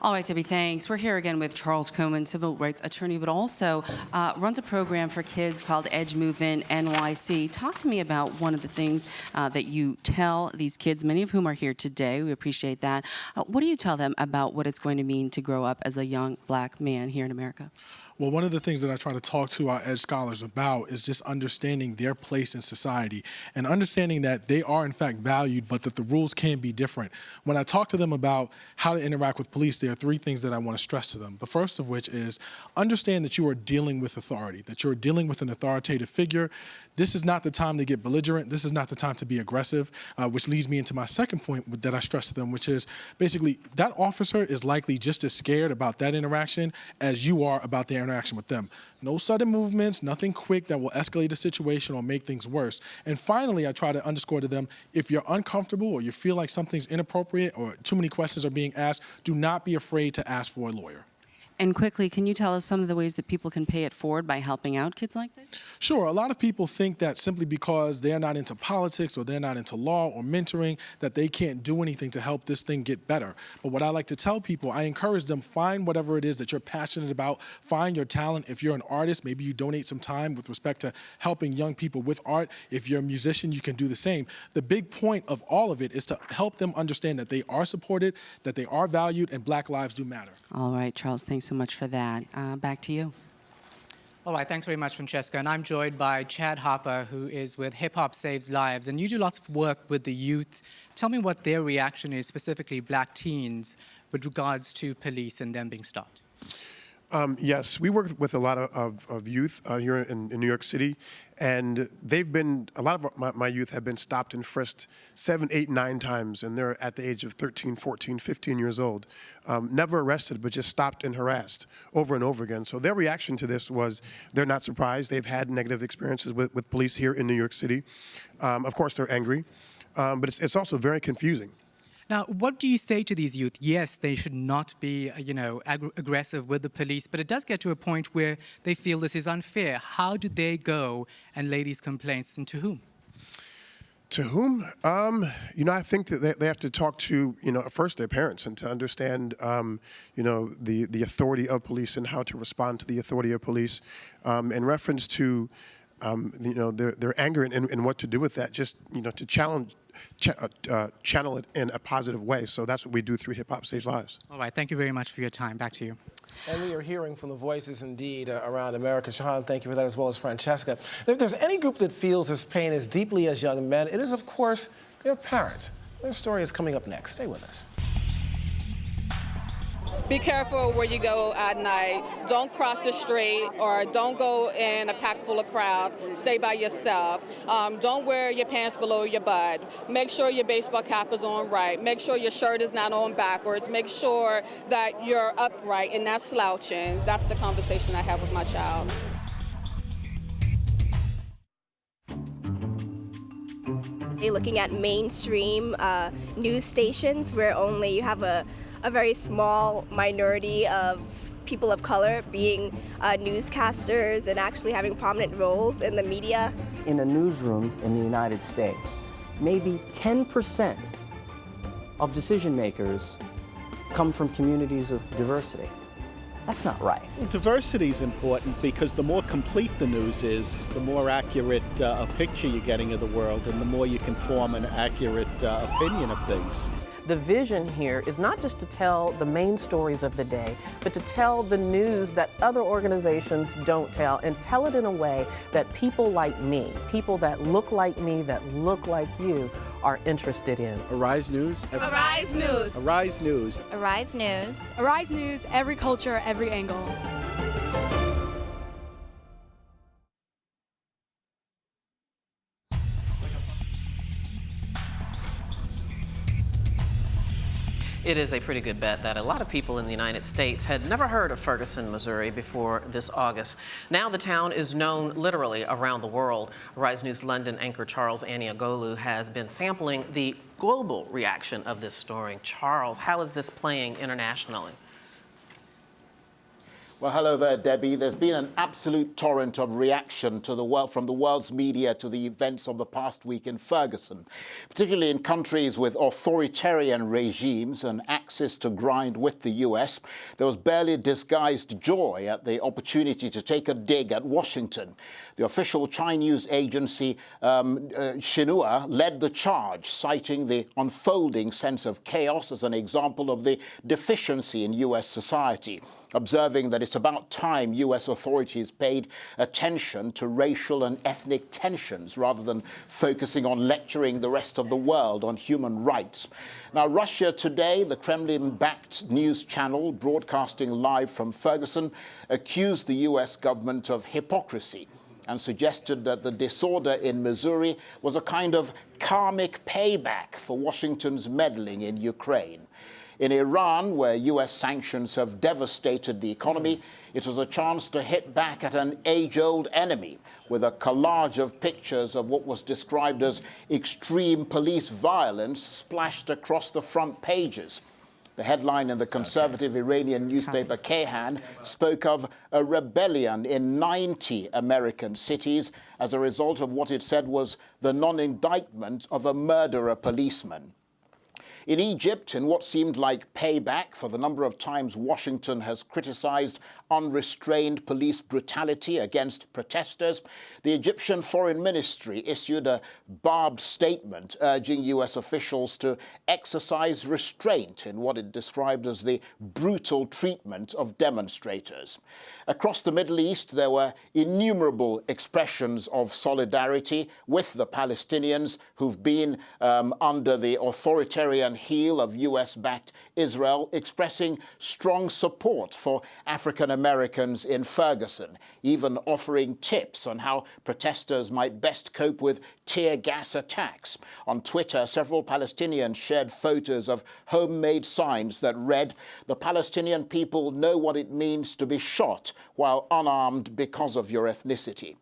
All right, Debbie, thanks. We're here again with Charles Coleman, civil rights attorney, but also runs a program for kids called Edge Movement NYC. Talk to me about one of the things that you tell these kids, many of whom are here today. We appreciate that. What do you tell them about what it's going to mean to grow up as a young black man here in America? Well, one of the things that I try to talk to our EDGE scholars about is just understanding their place in society and understanding that they are in fact valued, but that the rules can be different. When I talk to them about how to interact with police, there are three things that I want to stress to them. The first of which is understand that you are dealing with authority, that you're dealing with an authoritative figure. This is not the time to get belligerent. This is not the time to be aggressive, which leads me into my second point that I stress to them, which is basically that officer is likely just as scared about that interaction as you are about the interaction with them. No sudden movements, nothing quick that will escalate the situation or make things worse. And finally, I try to underscore to them, if you're uncomfortable or you feel like something's inappropriate or too many questions are being asked, do not be afraid to ask for a lawyer. And quickly, can you tell us some of the ways that people can pay it forward by helping out kids like this? Sure. A lot of people think that simply because they're not into politics or they're not into law or mentoring, that they can't do anything to help this thing get better. But what I like to tell people, I encourage them, find whatever it is that you're passionate about, find your talent. If you're an artist, maybe you donate some time with respect to helping young people with art. If you're a musician, you can do the same. The big point of all of it is to help them understand that they are supported, that they are valued, and Black lives do matter. All right, Charles, thanks so much for that. Back to you. All right, thanks very much, Francesca. And I'm joined by Chad Harper, who is with Hip Hop Saves Lives. And you do lots of work with the youth. Tell me what their reaction is, specifically black teens, with regards to police and them being stopped. Yes, we work with a lot of youth here in New York City, and a lot of my youth have been stopped and frisked 7, 8, 9 times, and they're at the age of 13, 14, 15 years old. Never arrested, but just stopped and harassed over and over again. So their reaction to this was they're not surprised. They've had negative experiences with police here in New York City. Of course, they're angry, but it's also very confusing. Now, what do you say to these youth? Yes, they should not be, aggressive with the police, but it does get to a point where they feel this is unfair. How do they go and lay these complaints, and to whom? To whom? I think that they have to talk to, first their parents, and to understand, the authority of police and how to respond to the authority of police. In reference to, their anger and what to do with that, just, to channel it in a positive way. So that's what we do through Hip Hop Saves Lives. All right, thank you very much for your time. Back to you. And we are hearing from the voices, indeed, around America. Shahan, thank you for that, as well as Francesca. If there's any group that feels this pain as deeply as young men, it is, of course, their parents. Their story is coming up next. Stay with us. Be careful where you go at night. Don't cross the street or don't go in a pack full of crowd. Stay by yourself. Don't wear your pants below your butt. Make sure your baseball cap is on right. Make sure your shirt is not on backwards. Make sure that you're upright and not slouching. That's the conversation I have with my child. Looking at mainstream news stations where only you have a very small minority of people of color being newscasters and actually having prominent roles in the media. In a newsroom in the United States, maybe 10% of decision makers come from communities of diversity. That's not right. Well, diversity is important because the more complete the news is, the more accurate a picture you're getting of the world, and the more you can form an accurate opinion of things. The vision here is not just to tell the main stories of the day, but to tell the news that other organizations don't tell, and tell it in a way that people like me, people that look like me, that look like you, are interested in. Arise News. Arise News. Arise News. Arise News. Arise News, every culture, every angle. It is a pretty good bet that a lot of people in the United States had never heard of Ferguson, Missouri before this August. Now the town is known literally around the world. Rise News London anchor Charles Aniagolu has been sampling the global reaction of this story. Charles, how is this playing internationally? Well, hello there, Debbie. There's been an absolute torrent of reaction to the world, from the world's media to the events of the past week in Ferguson, particularly in countries with authoritarian regimes and axes to grind with the US. There was barely disguised joy at the opportunity to take a dig at Washington. The official Chinese agency Xinhua led the charge, citing the unfolding sense of chaos as an example of the deficiency in US society, observing that it's about time US authorities paid attention to racial and ethnic tensions rather than focusing on lecturing the rest of the world on human rights. Now, Russia Today, the Kremlin-backed news channel broadcasting live from Ferguson, accused the US government of hypocrisy and suggested that the disorder in Missouri was a kind of karmic payback for Washington's meddling in Ukraine. In Iran, where US sanctions have devastated the economy, it was a chance to hit back at an age-old enemy with a collage of pictures of what was described as extreme police violence splashed across the front pages. The headline in the conservative Iranian newspaper Kayhan spoke of a rebellion in 90 American cities as a result of what it said was the non-indictment of a murderer policeman. In Egypt, in what seemed like payback for the number of times Washington has criticized unrestrained police brutality against protesters, the Egyptian Foreign Ministry issued a barbed statement urging U.S. officials to exercise restraint in what it described as the brutal treatment of demonstrators. Across the Middle East, there were innumerable expressions of solidarity with the Palestinians who've been under the authoritarian heel of US-backed Israel, expressing strong support for African Americans in Ferguson, even offering tips on how protesters might best cope with tear gas attacks. On Twitter, several Palestinians shared photos of homemade signs that read, "The Palestinian people know what it means to be shot while unarmed because of your ethnicity."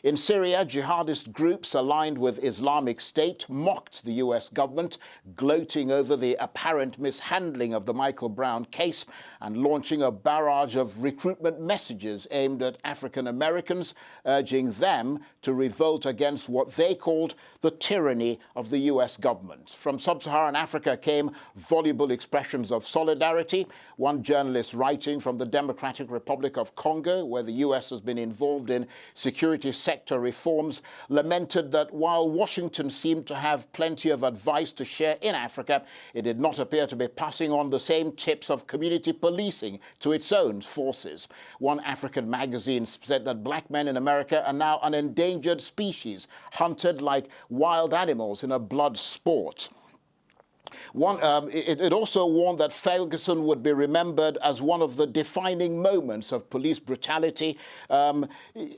In Syria, jihadist groups aligned with Islamic State mocked the US government, gloating over the apparent mishandling of the Michael Brown case and launching a barrage of recruitment messages aimed at African Americans, urging them to revolt against what they called the tyranny of the US government. From sub-Saharan Africa came voluble expressions of solidarity. One journalist writing from the Democratic Republic of Congo, where the US has been involved in security sector reforms, lamented that while Washington seemed to have plenty of advice to share in Africa, it did not appear to be passing on the same tips of community policing to its own forces. One African magazine said that black men in America are now an endangered species, hunted like wild animals in a blood sport. It also warned that Ferguson would be remembered as one of the defining moments of police brutality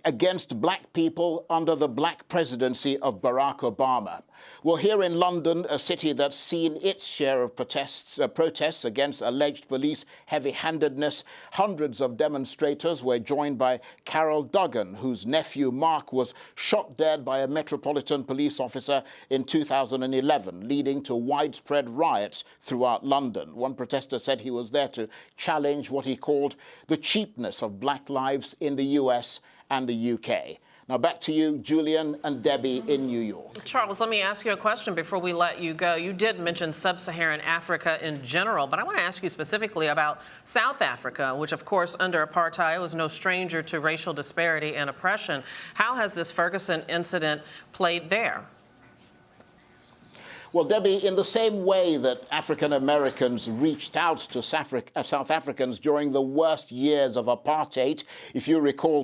against black people under the black presidency of Barack Obama. Well, here in London, a city that's seen its share of protests against alleged police heavy-handedness, hundreds of demonstrators were joined by Carol Duggan, whose nephew Mark was shot dead by a Metropolitan Police officer in 2011, leading to widespread riots throughout London. One protester said he was there to challenge what he called the cheapness of black lives in the US and the UK. Now back to you, Julian and Debbie in New York. Charles, let me ask you a question before we let you go. You did mention sub-Saharan Africa in general, but I want to ask you specifically about South Africa, which of course under apartheid was no stranger to racial disparity and oppression. How has this Ferguson incident played there? Well, Debbie, in the same way that African Americans reached out to South Africans during the worst years of apartheid, if you recall,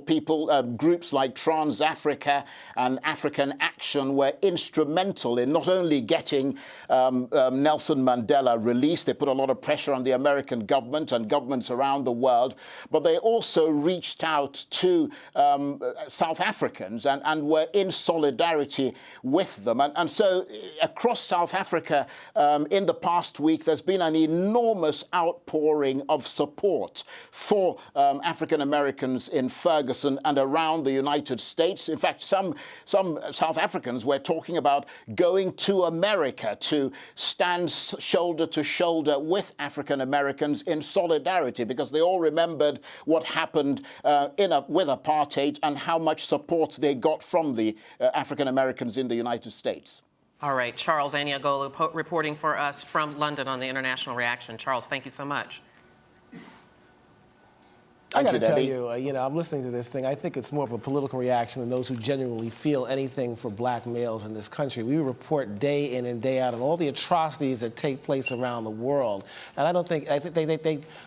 groups like Trans Africa and African Action were instrumental in not only getting Nelson Mandela released, they put a lot of pressure on the American government and governments around the world, but they also reached out to South Africans and were in solidarity with them. And so across South Africa, in the past week, there's been an enormous outpouring of support for African Americans in Ferguson and around the United States. In fact, some South Africans were talking about going to America to stand shoulder to shoulder with African Americans in solidarity, because they all remembered what happened with apartheid and how much support they got from the African Americans in the United States. All right, Charles Aniagolu reporting for us from London on the International Reaction. Charles, thank you so much. I got to tell you, I'm listening to this thing. I think it's more of a political reaction than those who genuinely feel anything for black males in this country. We report day in and day out on all the atrocities that take place around the world. And I think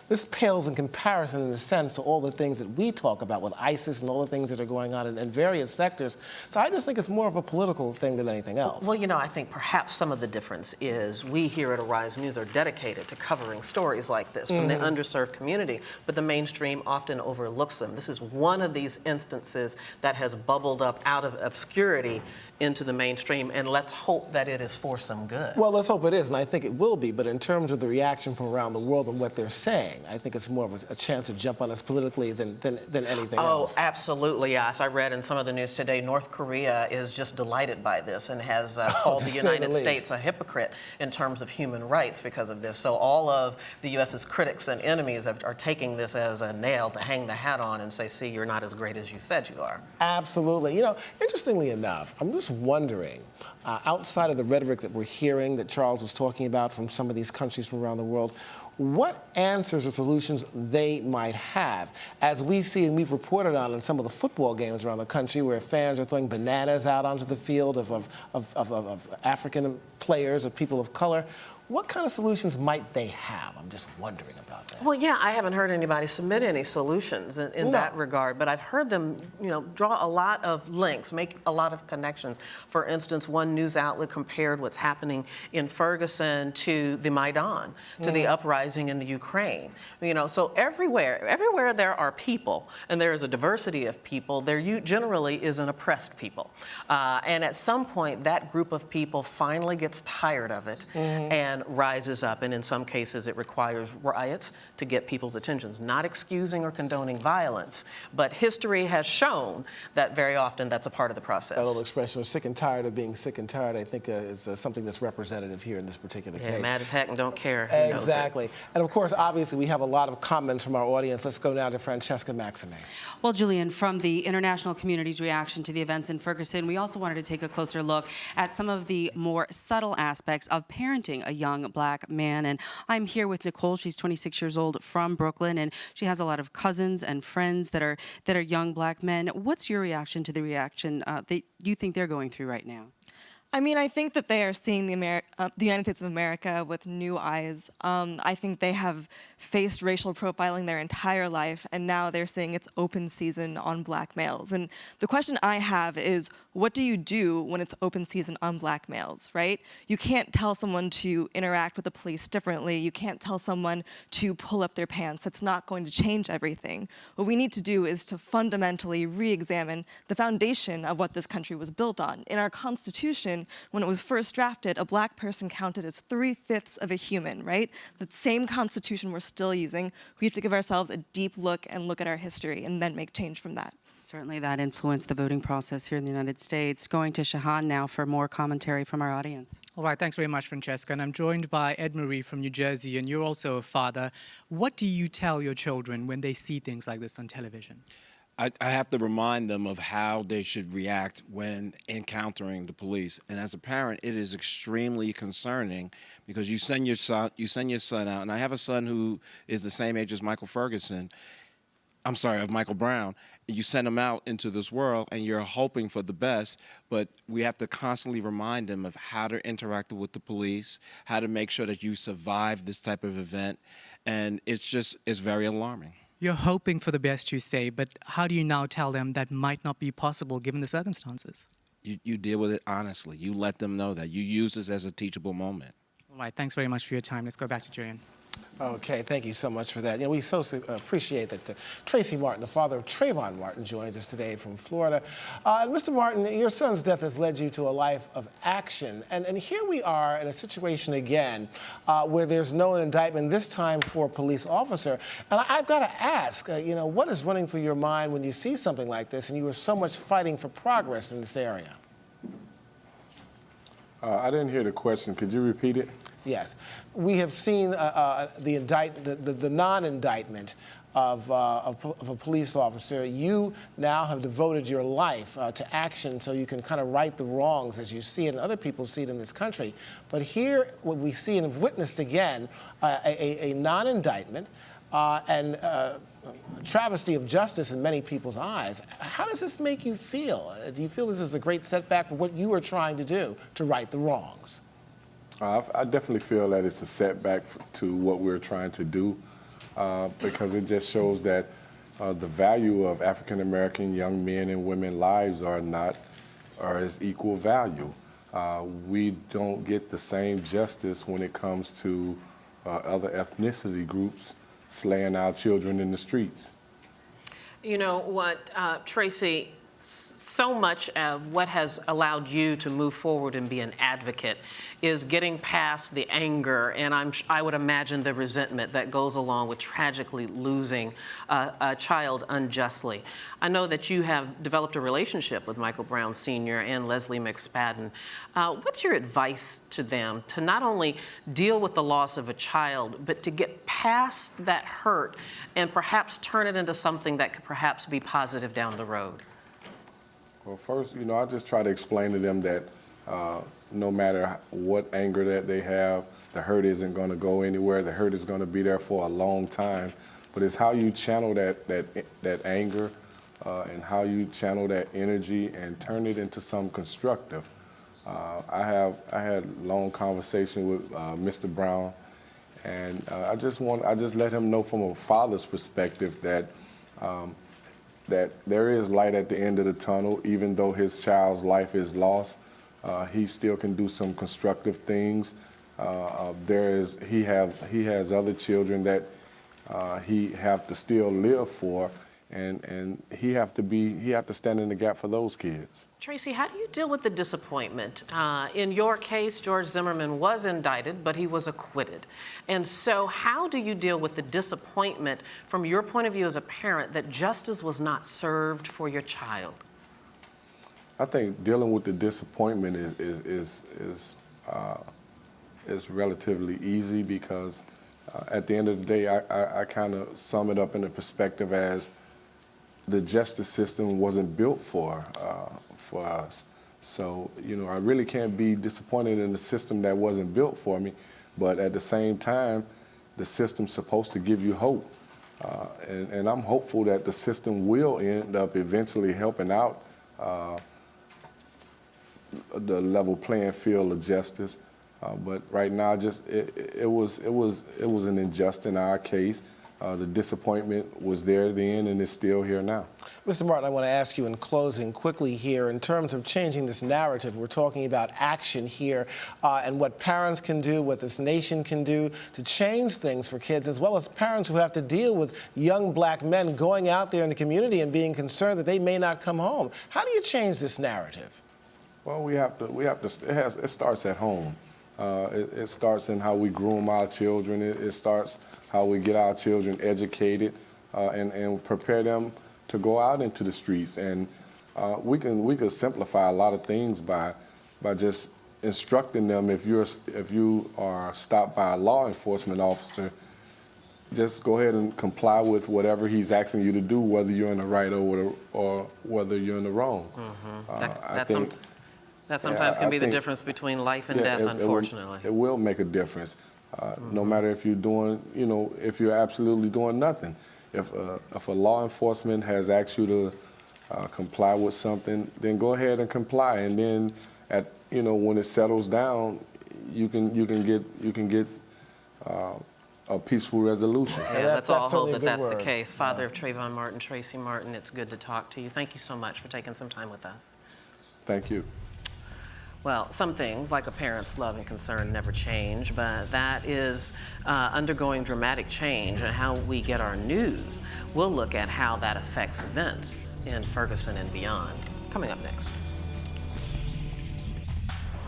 this pales in comparison, in a sense, to all the things that we talk about with ISIS and all the things that are going on in various sectors. So I just think it's more of a political thing than anything else. Well, I think perhaps some of the difference is we here at Arise News are dedicated to covering stories like this from the underserved community, but the mainstream often overlooks them. This is one of these instances that has bubbled up out of obscurity into the mainstream, and let's hope that it is for some good. Well, let's hope it is, and I think it will be, but in terms of the reaction from around the world and what they're saying, I think it's more of a chance to jump on us politically than anything else. Oh, absolutely, yes. I read in some of the news today, North Korea is just delighted by this and has called the United States a hypocrite in terms of human rights because of this. So all of the U.S.'s critics and enemies are taking this as a nail to hang the hat on and say, see, you're not as great as you said you are. Absolutely. Interestingly enough, I'm just just wondering, outside of the rhetoric that we're hearing that Charles was talking about from some of these countries from around the world, what answers or solutions they might have. As we see, and we've reported on in some of the football games around the country where fans are throwing bananas out onto the field of African players, of people of color. What kind of solutions might they have? I'm just wondering about that. Well, yeah, I haven't heard anybody submit any solutions in that regard, but I've heard them, draw a lot of links, make a lot of connections. For instance, one news outlet compared what's happening in Ferguson to the Maidan, to the uprising in the Ukraine. So everywhere there are people, and there is a diversity of people, there generally is an oppressed people. And at some point, that group of people finally gets tired of it and rises up, and in some cases it requires riots to get people's attentions. Not excusing or condoning violence, but history has shown that very often that's a part of the process. That little expression of sick and tired of being sick and tired, I think is something that's representative here in this particular case. Mad as heck and don't care. Exactly. And of course, obviously, we have a lot of comments from our audience. Let's go now to Francesca Maxime. Well, Julian, from the international community's reaction to the events in Ferguson, we also wanted to take a closer look at some of the more subtle aspects of parenting a young Black man. And I'm here with Nicole. She's 26 years old from Brooklyn, and she has a lot of cousins and friends that are young Black men. What's your reaction to the reaction that you think they're going through right now? I mean, I think that they are seeing the United States of America with new eyes. I think they have faced racial profiling their entire life, and now they're seeing it's open season on Black males. And the question I have is, what do you do when it's open season on Black males, right? You can't tell someone to interact with the police differently. You can't tell someone to pull up their pants. That's not going to change everything. What we need to do is to fundamentally re-examine the foundation of what this country was built on. In our Constitution, when it was first drafted, a Black person counted as 3/5 of a human, right? The same Constitution we're still using. We have to give ourselves a deep look and look at our history and then make change from that. Certainly that influenced the voting process here in the United States. Going to Shahan now for more commentary from our audience. All right, thanks very much, Francesca. And I'm joined by Ed Marie from New Jersey, and you're also a father. What do you tell your children when they see things like this on television? I have to remind them of how they should react when encountering the police. And as a parent, it is extremely concerning because you send your son out, and I have a son who is the same age as Michael Brown. You send him out into this world and you're hoping for the best, but we have to constantly remind them of how to interact with the police, how to make sure that you survive this type of event. And it's very alarming. You're hoping for the best, you say, but how do you now tell them that might not be possible given the circumstances? You deal with it honestly. You let them know that. You use this as a teachable moment. All right, thanks very much for your time. Let's go back to Julian. Okay, thank you so much for that. We so appreciate that Tracy Martin, the father of Trayvon Martin, joins us today from Florida. Mr. Martin, your son's death has led you to a life of action. And here we are in a situation again where there's no indictment, this time for a police officer. And I've got to ask, what is running through your mind when you see something like this and you were so much fighting for progress in this area? I didn't hear the question. Could you repeat it? Yes. We have seen the non-indictment of a police officer. You now have devoted your life to action so you can kind of right the wrongs as you see it and other people see it in this country. But here, what we see and have witnessed again, a non-indictment and a travesty of justice in many people's eyes. How does this make you feel? Do you feel this is a great setback for what you are trying to do to right the wrongs? I definitely feel that it's a setback to what we're trying to do because it just shows that the value of African-American young men and women's lives are as equal value. We don't get the same justice when it comes to other ethnicity groups slaying our children in the streets. You know what, Tracy, so much of what has allowed you to move forward and be an advocate is getting past the anger and I would imagine the resentment that goes along with tragically losing a child unjustly. I know that you have developed a relationship with Michael Brown Sr. and Leslie McSpadden. What's your advice to them to not only deal with the loss of a child, but to get past that hurt and perhaps turn it into something that could perhaps be positive down the road? Well, first, I just try to explain to them that no matter what anger that they have, the hurt isn't going to go anywhere. The hurt is going to be there for a long time. But it's how you channel that anger and how you channel that energy and turn it into something constructive. I had long conversation with Mr. Brown, and I just let him know from a father's perspective that that there is light at the end of the tunnel. Even though his child's life is lost, he still can do some constructive things. He has other children that he have to still live for, and he have to stand in the gap for those kids. Tracy, how do you deal with the disappointment? In your case, George Zimmerman was indicted, but he was acquitted. And so how do you deal with the disappointment from your point of view as a parent that justice was not served for your child? I think dealing with the disappointment is relatively easy because at the end of the day, I kind of sum it up in a perspective as the justice system wasn't built for us. So, I really can't be disappointed in the system that wasn't built for me, but at the same time, the system's supposed to give you hope. And I'm hopeful that the system will end up eventually helping out the level playing field of justice. But right now, it was an injustice in our case. The disappointment was there then, and it's still here now. Mr. Martin, I want to ask you in closing quickly here, in terms of changing this narrative, we're talking about action here and what parents can do, what this nation can do to change things for kids, as well as parents who have to deal with young black men going out there in the community and being concerned that they may not come home. How do you change this narrative? Well, it starts at home. It starts in how we groom our children. It starts how we get our children educated and prepare them to go out into the streets. And we can simplify a lot of things by just instructing them. If you are stopped by a law enforcement officer, just go ahead and comply with whatever he's asking you to do, whether you're in the right or whether you're in the wrong. Mm-hmm. That sometimes can be the difference between life and death, unfortunately. It will make a difference. No matter if you're doing, if you're absolutely doing nothing. If a law enforcement has asked you to comply with something, then go ahead and comply. And then, when it settles down, you can get a peaceful resolution. Yeah, let's all hope that that's the case. Father of Trayvon Martin, Tracy Martin, it's good to talk to you. Thank you so much for taking some time with us. Thank you. Well, some things, like a parent's love and concern, never change, but that is undergoing dramatic change in how we get our news. We'll look at how that affects events in Ferguson and beyond. Coming up next.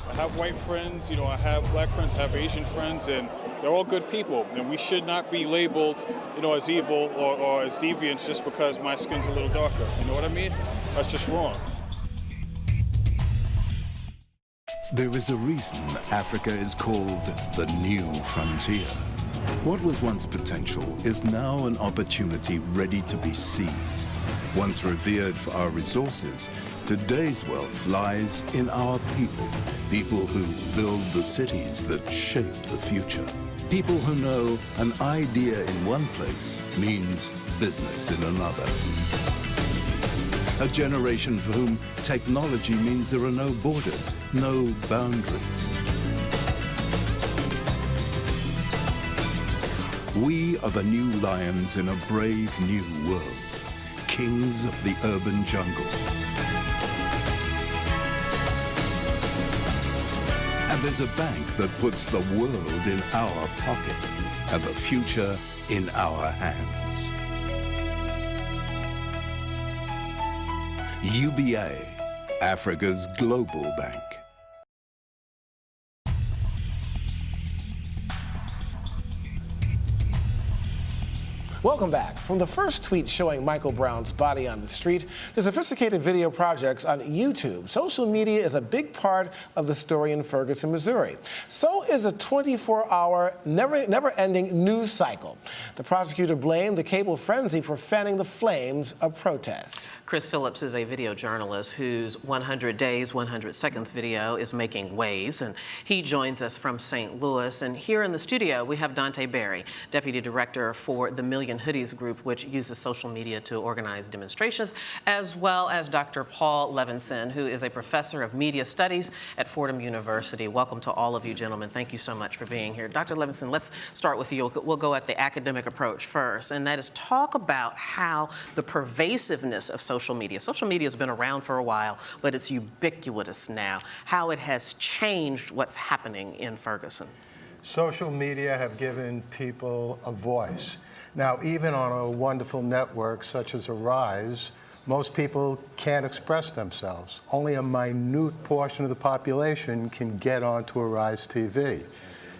I have white friends, I have black friends, I have Asian friends, and they're all good people. And we should not be labeled, as evil or as deviants just because my skin's a little darker. You know what I mean? That's just wrong. There is a reason Africa is called the new frontier. What was once potential is now an opportunity ready to be seized. Once revered for our resources, today's wealth lies in our people who build the cities that shape the future. People who know an idea in one place means business in another. A generation for whom technology means there are no borders, no boundaries. We are the new lions in a brave new world, kings of the urban jungle. And there's a bank that puts the world in our pocket and the future in our hands. UBA, Africa's global bank. Welcome back. From the first tweet showing Michael Brown's body on the street to sophisticated video projects on YouTube, social media is a big part of the story in Ferguson, Missouri. So is a 24-hour, never-ending news cycle. The prosecutor blamed the cable frenzy for fanning the flames of protest. Chris Phillips is a video journalist whose 100 Days, 100 Seconds video is making waves, and he joins us from St. Louis. And here in the studio, we have Dante Berry, Deputy Director for the Million Hoodies Group, which uses social media to organize demonstrations, as well as Dr. Paul Levinson, who is a professor of media studies at Fordham University. Welcome to all of you, gentlemen. Thank you so much for being here. Dr. Levinson, let's start with you. We'll go at the academic approach first, and that is talk about how the pervasiveness of social media has been around for a while, but it's ubiquitous now, how it has changed what's happening in Ferguson. Social media have given people a voice. Now, even on a wonderful network such as Arise, most people can't express themselves. Only a minute portion of the population can get onto Arise TV.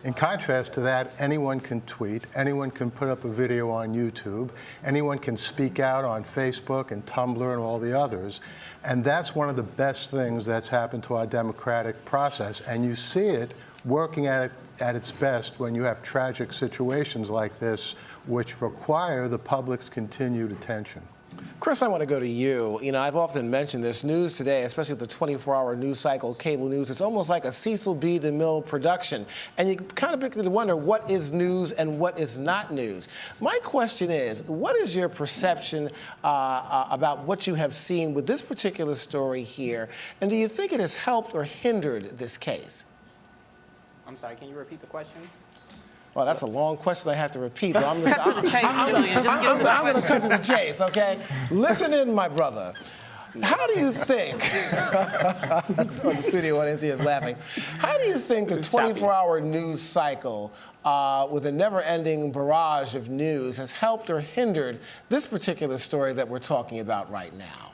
In contrast to that, anyone can tweet, anyone can put up a video on YouTube, anyone can speak out on Facebook and Tumblr and all the others. And that's one of the best things that's happened to our democratic process. And you see it working at its best when you have tragic situations like this, which require the public's continued attention. Chris, I want to go to you. You know, I've often mentioned this news today, especially with the 24-hour news cycle, cable news. It's almost like a Cecil B. DeMille production. And you kind of begin to wonder what is news and what is not news. My question is, what is your perception about what you have seen with this particular story here? And do you think it has helped or hindered this case? I'm sorry, can you repeat the question? Well, that's a long question I have to repeat, but I'm Cut to the chase, Julian. Just give us the I'm going to cut to question. the chase, okay? Listen in, my brother. How do you think, the studio audience here is laughing, how do you think a 24-hour news cycle with a never-ending barrage of news has helped or hindered this particular story that we're talking about right now?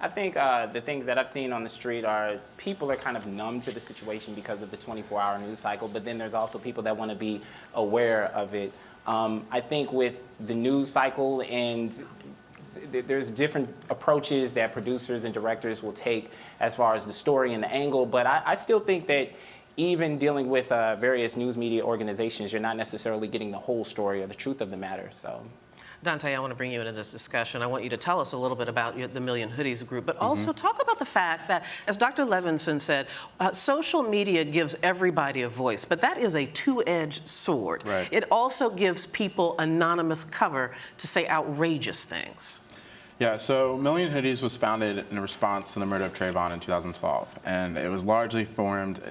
I think the things that I've seen on the street are people are kind of numb to the situation because of the 24-hour news cycle, but then there's also people that want to be aware of it. I think with the news cycle, and there's different approaches that producers and directors will take as far as the story and the angle, but I still think that even dealing with various news media organizations, you're not necessarily getting the whole story or the truth of the matter. So. Dante, I want to bring you into this discussion. I want you to tell us a little bit about the Million Hoodies Group, but also talk about the fact that, as Dr. Levinson said, social media gives everybody a voice, but that is a two-edged sword. Right. It also gives people anonymous cover to say outrageous things. Yeah, so Million Hoodies was founded in response to the murder of Trayvon in 2012, and it was largely formed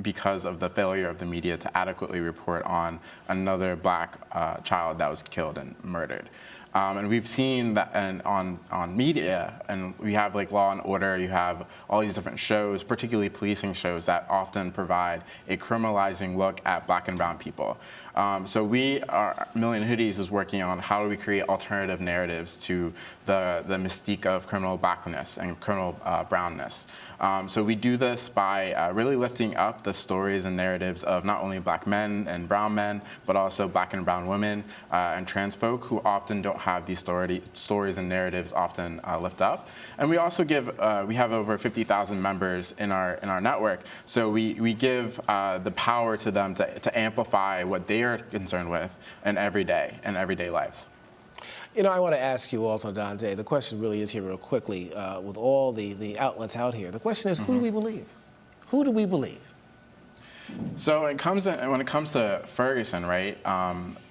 because of the failure of the media to adequately report on another black child that was killed and murdered. And we've seen that on media, and we have like Law and Order, you have all these different shows, particularly policing shows that often provide a criminalizing look at black and brown people. So Million Hoodies is working on how do we create alternative narratives to the mystique of criminal blackness and criminal brownness. So we do this by really lifting up the stories and narratives of not only black men and brown men, but also black and brown women and trans folk who often don't have these stories and narratives often lift up. And we also we have over 50,000 members in our network, so we give the power to them to amplify what they are concerned with in everyday lives. You know, I want to ask you also, Dante, the question really is here real quickly, with all the outlets out here. The question is, who do we believe? Who do we believe? So when it comes to Ferguson, right,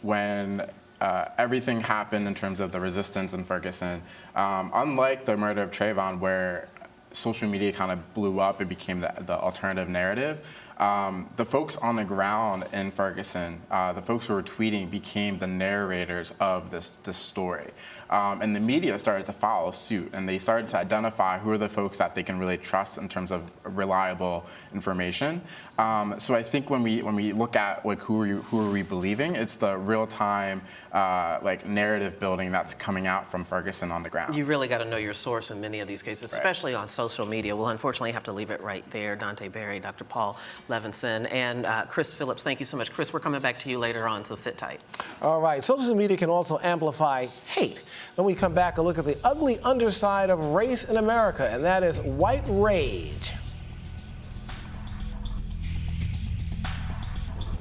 when everything happened in terms of the resistance in Ferguson, unlike the murder of Trayvon, where social media kind of blew up and became the alternative narrative, the folks on the ground in Ferguson, the folks who were tweeting, became the narrators of this story. And the media started to follow suit, and they started to identify who are the folks that they can really trust in terms of reliable information. So I think when we look at like who are we believing, it's the real-time like narrative building that's coming out from Ferguson on the ground. You really got to know your source in many of these cases, especially on social media. We'll unfortunately have to leave it right there. Dante Berry, Dr. Paul Levinson, and Chris Phillips. Thank you so much. Chris, we're coming back to you later on, so sit tight. All right, social media can also amplify hate. When we come back, a look at the ugly underside of race in America, and that is white rage.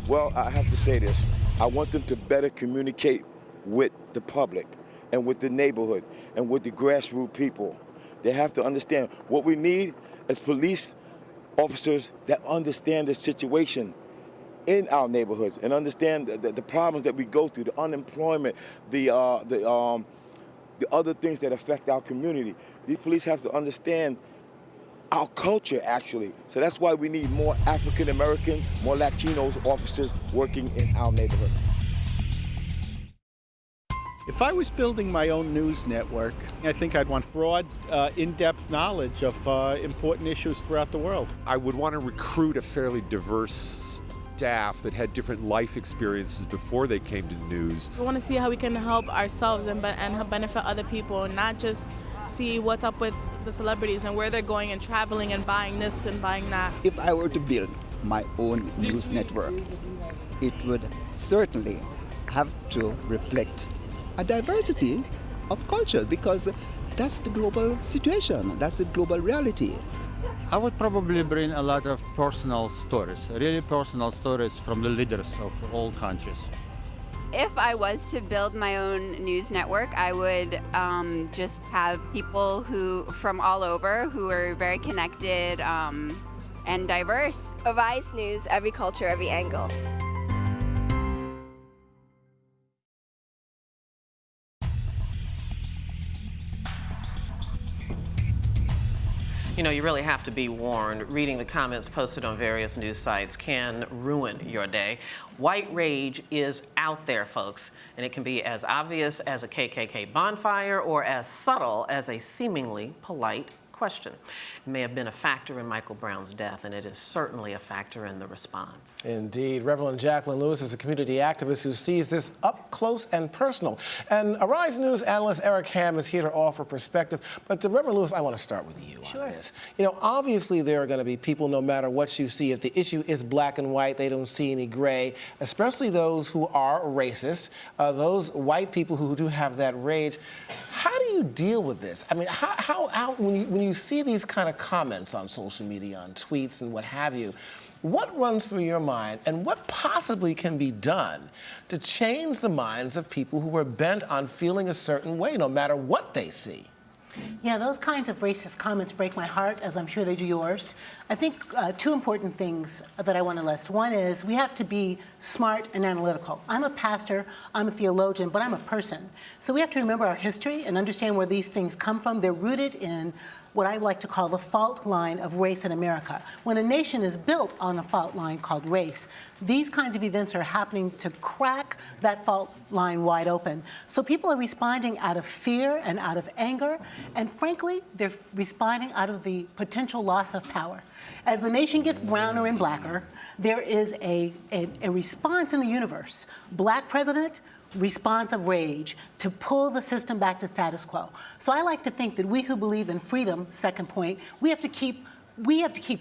Well, I have to say this. I want them to better communicate with the public and with the neighborhood and with the grassroots people. They have to understand what we need is police officers that understand the situation in our neighborhoods and understand the problems that we go through, the unemployment, the other things that affect our community. These police have to understand our culture, actually. So that's why we need more African American, more Latinos officers working in our neighborhoods. If I was building my own news network, I think I'd want broad, in-depth knowledge of important issues throughout the world. I would want to recruit a fairly diverse staff that had different life experiences before they came to news. We want to see how we can help ourselves and help benefit other people, and not just see what's up with the celebrities and where they're going and traveling and buying this and buying that. If I were to build my own news network, it would certainly have to reflect a diversity of culture, because that's the global situation, that's the global reality. I would probably bring a lot of personal stories, really personal stories from the leaders of all countries. If I was to build my own news network, I would just have people from all over who are very connected and diverse. Vice News, every culture, every angle. You know, you really have to be warned. Reading the comments posted on various news sites can ruin your day. White rage is out there, folks, and it can be as obvious as a KKK bonfire or as subtle as a seemingly polite question. It may have been a factor in Michael Brown's death, and it is certainly a factor in the response. Indeed. Reverend Jacqueline Lewis is a community activist who sees this up close and personal. And Arise News analyst Eric Ham is here to offer perspective. But Reverend Lewis, I want to start with you on this. You know, obviously there are going to be people, no matter what you see, if the issue is black and white, they don't see any gray, especially those who are racist, those white people who do have that rage. How do you deal with this? I mean, when you see these kind of comments on social media, on tweets and what have you, what runs through your mind and what possibly can be done to change the minds of people who are bent on feeling a certain way, no matter what they see? Yeah, those kinds of racist comments break my heart, as I'm sure they do yours. I think two important things that I want to list. One is we have to be smart and analytical. I'm a pastor, I'm a theologian, but I'm a person. So we have to remember our history and understand where these things come from. They're rooted in what I like to call the fault line of race in America. When a nation is built on a fault line called race, these kinds of events are happening to crack that fault line wide open. So people are responding out of fear and out of anger, and frankly, they're responding out of the potential loss of power. As the nation gets browner and blacker, there is a response in the universe. Black president, response of rage to pull the system back to status quo. So I like to think that we who believe in freedom, second point, we have to keep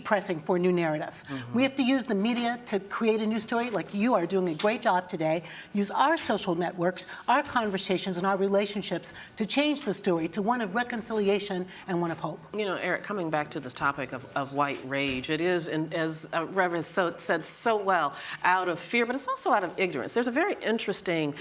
pressing for a new narrative. Mm-hmm. We have to use the media to create a new story, like you are doing a great job today. Use our social networks, our conversations, and our relationships to change the story to one of reconciliation and one of hope. You know, Eric, coming back to this topic of white rage, it is, and as Reverend said so well, out of fear, but it's also out of ignorance. There's a very interesting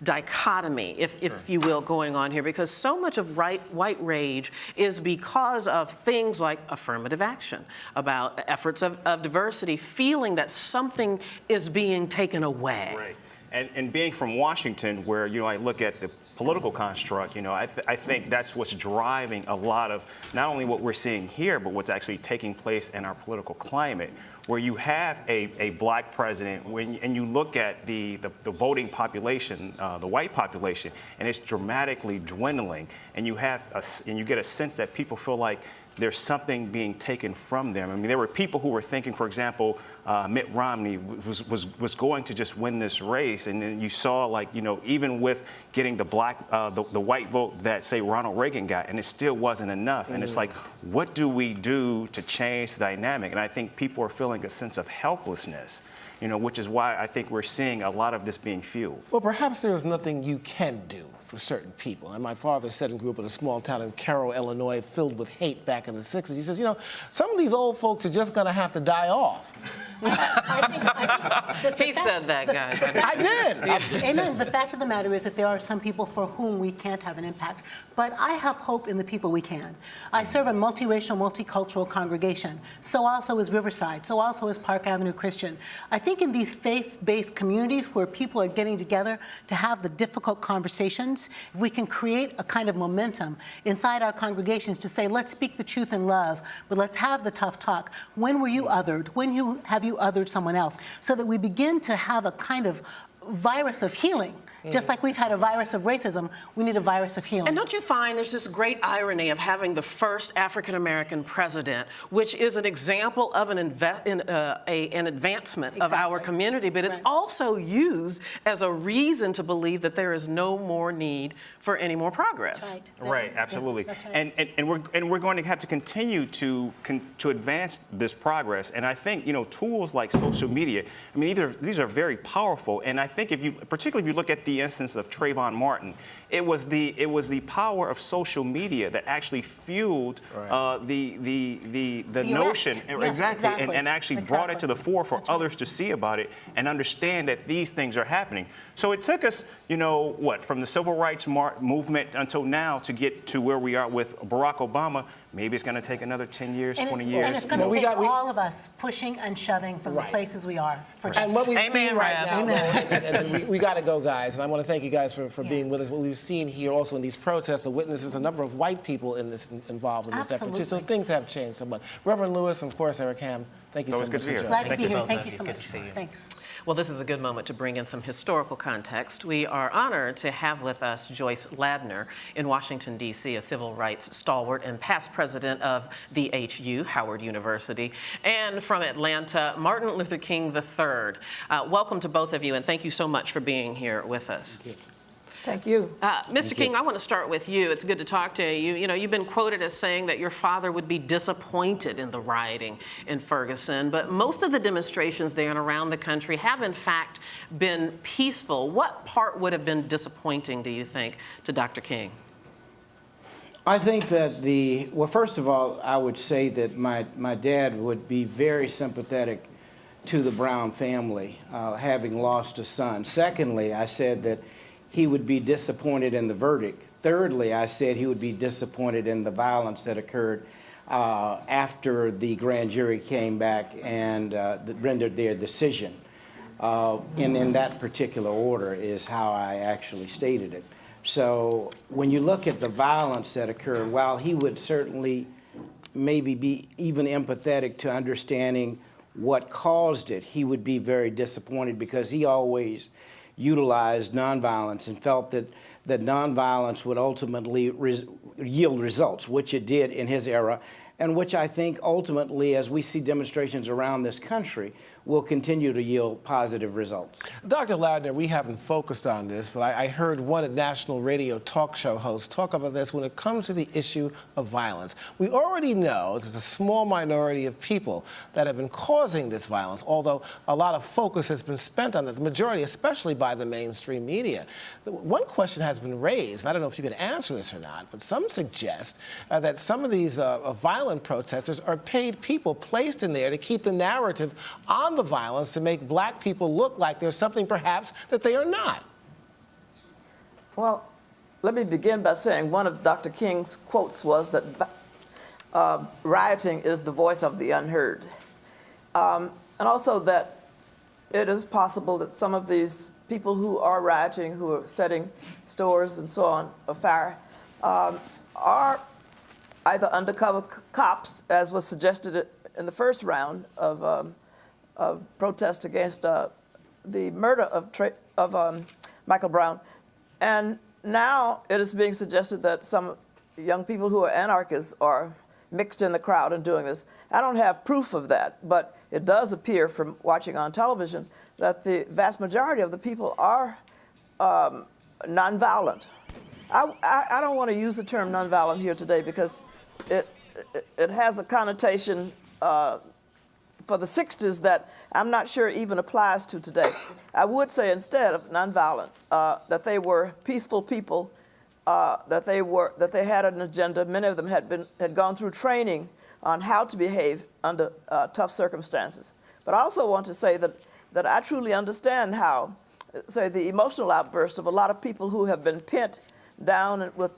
dichotomy, if you will, going on here, because so much of white rage is because of things like affirmative action, about efforts of diversity, feeling that something is being taken away. Right. And being from Washington, where, you know, I look at the political construct, you know, I think that's what's driving a lot of not only what we're seeing here, but what's actually taking place in our political climate, where you have a black president, and you look at the voting population, the white population, and it's dramatically dwindling, and you get a sense that people feel like there's something being taken from them. I mean, there were people who were thinking, for example, Mitt Romney was going to just win this race, and then you saw, like, you know, even with getting the white vote that, say, Ronald Reagan got, and it still wasn't enough. And it's like, what do we do to change the dynamic? And I think people are feeling a sense of helplessness, you know, which is why I think we're seeing a lot of this being fueled. Well, perhaps there's nothing you can do for certain people. And my father said and grew up in a small town in Carroll, Illinois, filled with hate back in the 60s. He says, you know, some of these old folks are just going to have to die off. He said that, guys. I did. Amen. The fact of the matter is that there are some people for whom we can't have an impact. But I have hope in the people we can. I serve a multiracial, multicultural congregation. So also is Riverside. So also is Park Avenue Christian. I think in these faith-based communities where people are getting together to have the difficult conversations, if we can create a kind of momentum inside our congregations to say, let's speak the truth in love, but let's have the tough talk. When were you othered? When have you othered someone else? So that we begin to have a kind of virus of healing. Just like we've had a virus of racism, we need a virus of healing. And don't you find there's this great irony of having the first African-American president, which is an example of an advancement of our community, but it's also used as a reason to believe that there is no more need for any more progress. Right, absolutely. That's right. And we're going to have to continue to advance this progress. And I think, you know, tools like social media, I mean, these are very powerful. And I think particularly if you look at the instance of Trayvon Martin, it was the power of social media that actually fueled the notion, and actually brought it to the fore for others to see about it and understand that these things are happening. So it took us, you know, from the civil rights movement until now to get to where we are with Barack Obama. Maybe it's going to take another 10 years, 20 years. And it's going to take all of us pushing and shoving from the places we are for justice. And what we've seen right now, and we got to go, guys, and I want to thank you guys for being with us. What we've seen here also in these protests, the witnesses, a number of white people involved in this effort, too. So things have changed somewhat. Reverend Lewis, and of course, Eric Ham, thank you so much for joining us. Glad to be here. Thank you so much. Thanks. Well, this is a good moment to bring in some historical context. We are honored to have with us Joyce Ladner in Washington, D.C., a civil rights stalwart and past president of the HU, Howard University, and from Atlanta, Martin Luther King III. Welcome to both of you, and thank you so much for being here with us. Thank you. Mr. King, I want to start with you. It's good to talk to you. You know, you've been quoted as saying that your father would be disappointed in the rioting in Ferguson, but most of the demonstrations there and around the country have, in fact, been peaceful. What part would have been disappointing, do you think, to Dr. King? I think that well, first of all, I would say that my dad would be very sympathetic to the Brown family, having lost a son. Secondly, I said that he would be disappointed in the verdict. Thirdly, I said he would be disappointed in the violence that occurred after the grand jury came back and rendered their decision. And in that particular order is how I actually stated it. So when you look at the violence that occurred, while he would certainly maybe be even empathetic to understanding what caused it, he would be very disappointed because he always utilized nonviolence and felt that nonviolence would ultimately yield results, which it did in his era, and which I think ultimately, as we see demonstrations around this country, will continue to yield positive results. Dr. Ladner, we haven't focused on this, but I heard one national radio talk show host talk about this when it comes to the issue of violence. We already know there's a small minority of people that have been causing this violence, although a lot of focus has been spent on it, the majority, especially by the mainstream media. One question has been raised, and I don't know if you can answer this or not, but some suggest that some of these violent protesters are paid people placed in there to keep the narrative on the violence to make black people look like there's something perhaps that they are not. Well, let me begin by saying one of Dr. King's quotes was that rioting is the voice of the unheard. And also that it is possible that some of these people who are rioting, who are setting stores and so on afire, are either undercover cops, as was suggested in the first round of protest against the murder of Michael Brown. And now it is being suggested that some young people who are anarchists are mixed in the crowd and doing this. I don't have proof of that, but it does appear from watching on television that the vast majority of the people are nonviolent. I don't want to use the term nonviolent here today because it has a connotation for the 60s that I'm not sure even applies to today. I would say instead of nonviolent, that they were peaceful people, that they had an agenda. Many of them had gone through training on how to behave under tough circumstances. But I also want to say that I truly understand how, say, the emotional outburst of a lot of people who have been pinned down with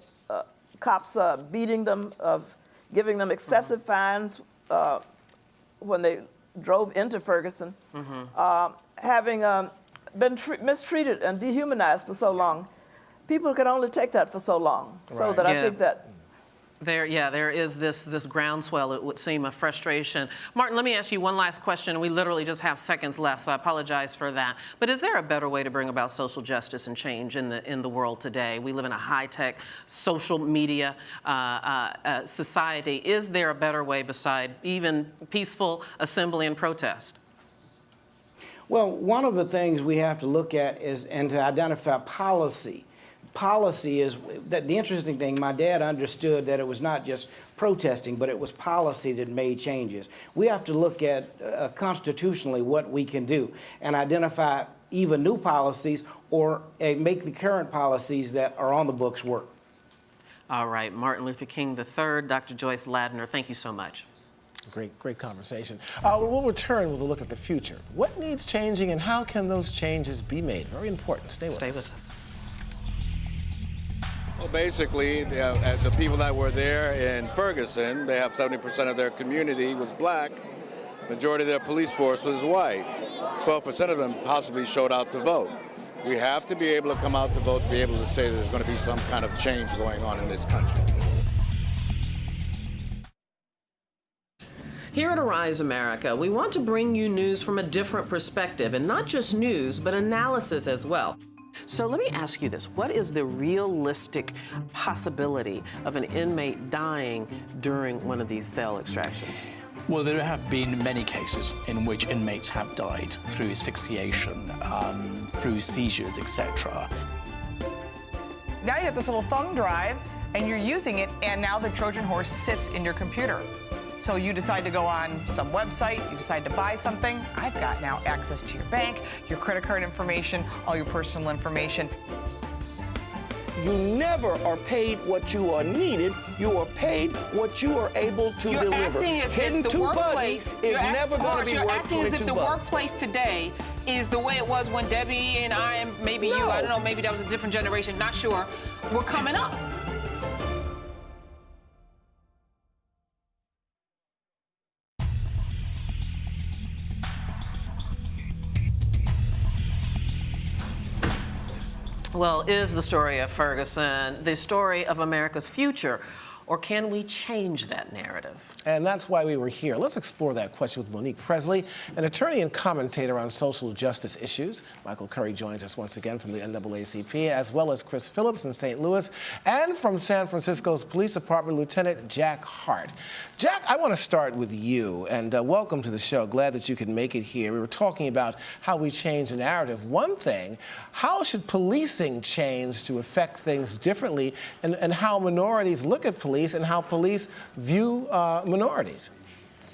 cops beating them, of giving them excessive fines when they drove into Ferguson, having been mistreated and dehumanized for so long. People can only take that for so long. Right. So that I think that there is this groundswell, it would seem, of frustration. Martin, let me ask you one last question. We literally just have seconds left, so I apologize for that. But is there a better way to bring about social justice and change in the world today? We live in a high-tech social media society. Is there a better way beside even peaceful assembly and protest? Well, one of the things we have to look at is and to identify policy. Policy is that the interesting thing, my dad understood that it was not just protesting, but it was policy that made changes. We have to look at constitutionally what we can do and identify even new policies or make the current policies that are on the books work. All right, Martin Luther King III, Dr. Joyce Ladner, thank you so much. Great conversation. We'll return with a look at the future. What needs changing and how can those changes be made? Very important. Stay with us. Well, basically, the people that were there in Ferguson, they have 70% of their community was black. Majority of their police force was white. 12% of them possibly showed out to vote. We have to be able to come out to vote to be able to say there's going to be some kind of change going on in this country. Here at Arise America, we want to bring you news from a different perspective, and not just news, but analysis as well. So let me ask you this. What is the realistic possibility of an inmate dying during one of these cell extractions? Well, there have been many cases in which inmates have died through asphyxiation, through seizures, etc. Now you have this little thumb drive, and you're using it, and now the Trojan horse sits in your computer. So you decide to go on some website, you decide to buy something. I've got now access to your bank, your credit card information, all your personal information. You never are paid what you are needed. You are paid what you are able to deliver. Acting as Hitting if the workplace, is never going to be you're worth acting as if the 22 bucks. workplace today is the way it was when Debbie and I, and maybe you, I don't know, maybe that was a different generation, not sure, were coming up. Well, is the story of Ferguson the story of America's future, or can we change that narrative? And that's why we were here. Let's explore that question with Monique Presley, an attorney and commentator on social justice issues. Michael Curry joins us once again from the NAACP, as well as Chris Phillips in St. Louis, and from San Francisco's Police Department, Lieutenant Jack Hart. Jack, I want to start with you, and welcome to the show. Glad that you could make it here. We were talking about how we change the narrative. One thing, how should policing change to affect things differently, and how minorities look at police and how police view minorities?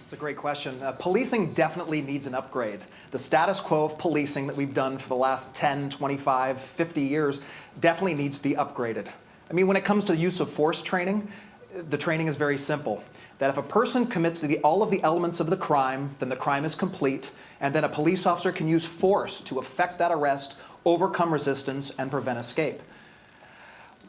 It's a great question. Policing definitely needs an upgrade. The status quo of policing that we've done for the last 10, 25, 50 years definitely needs to be upgraded. I mean, when it comes to the use of force training, the training is very simple. That if a person commits all of the elements of the crime, then the crime is complete, and then a police officer can use force to effect that arrest, overcome resistance, and prevent escape.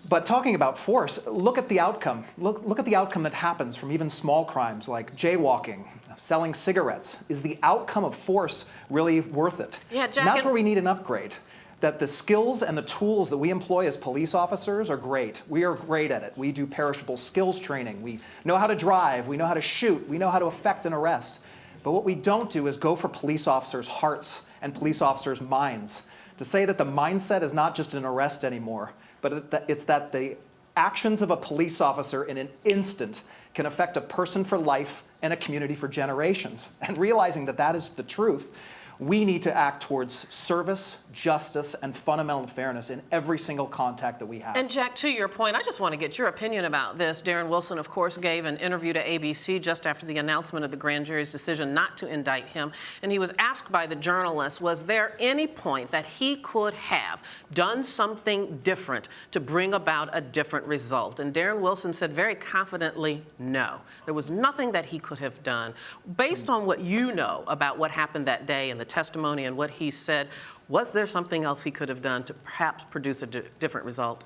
But talking about force, look at the outcome. Look at the outcome that happens from even small crimes like jaywalking, selling cigarettes. Is the outcome of force really worth it? Yeah, Jack, and that's where we need an upgrade. That the skills and the tools that we employ as police officers are great. We are great at it. We do perishable skills training. We know how to drive. We know how to shoot. We know how to effect an arrest. But what we don't do is go for police officers' hearts and police officers' minds. To say that the mindset is not just an arrest anymore, but it's that the Actions of a police officer in an instant can affect a person for life and a community for generations. And realizing that that is the truth, we need to act towards service, justice, and fundamental fairness in every single contact that we have. And Jack, to your point, I just want to get your opinion about this. Darren Wilson, of course, gave an interview to ABC just after the announcement of the grand jury's decision not to indict him. And he was asked by the journalist, was there any point that he could have done something different to bring about a different result? And Darren Wilson said very confidently, no. There was nothing that he could have done. Based on what you know about what happened that day and the testimony and what he said, was there something else he could have done to perhaps produce a different result?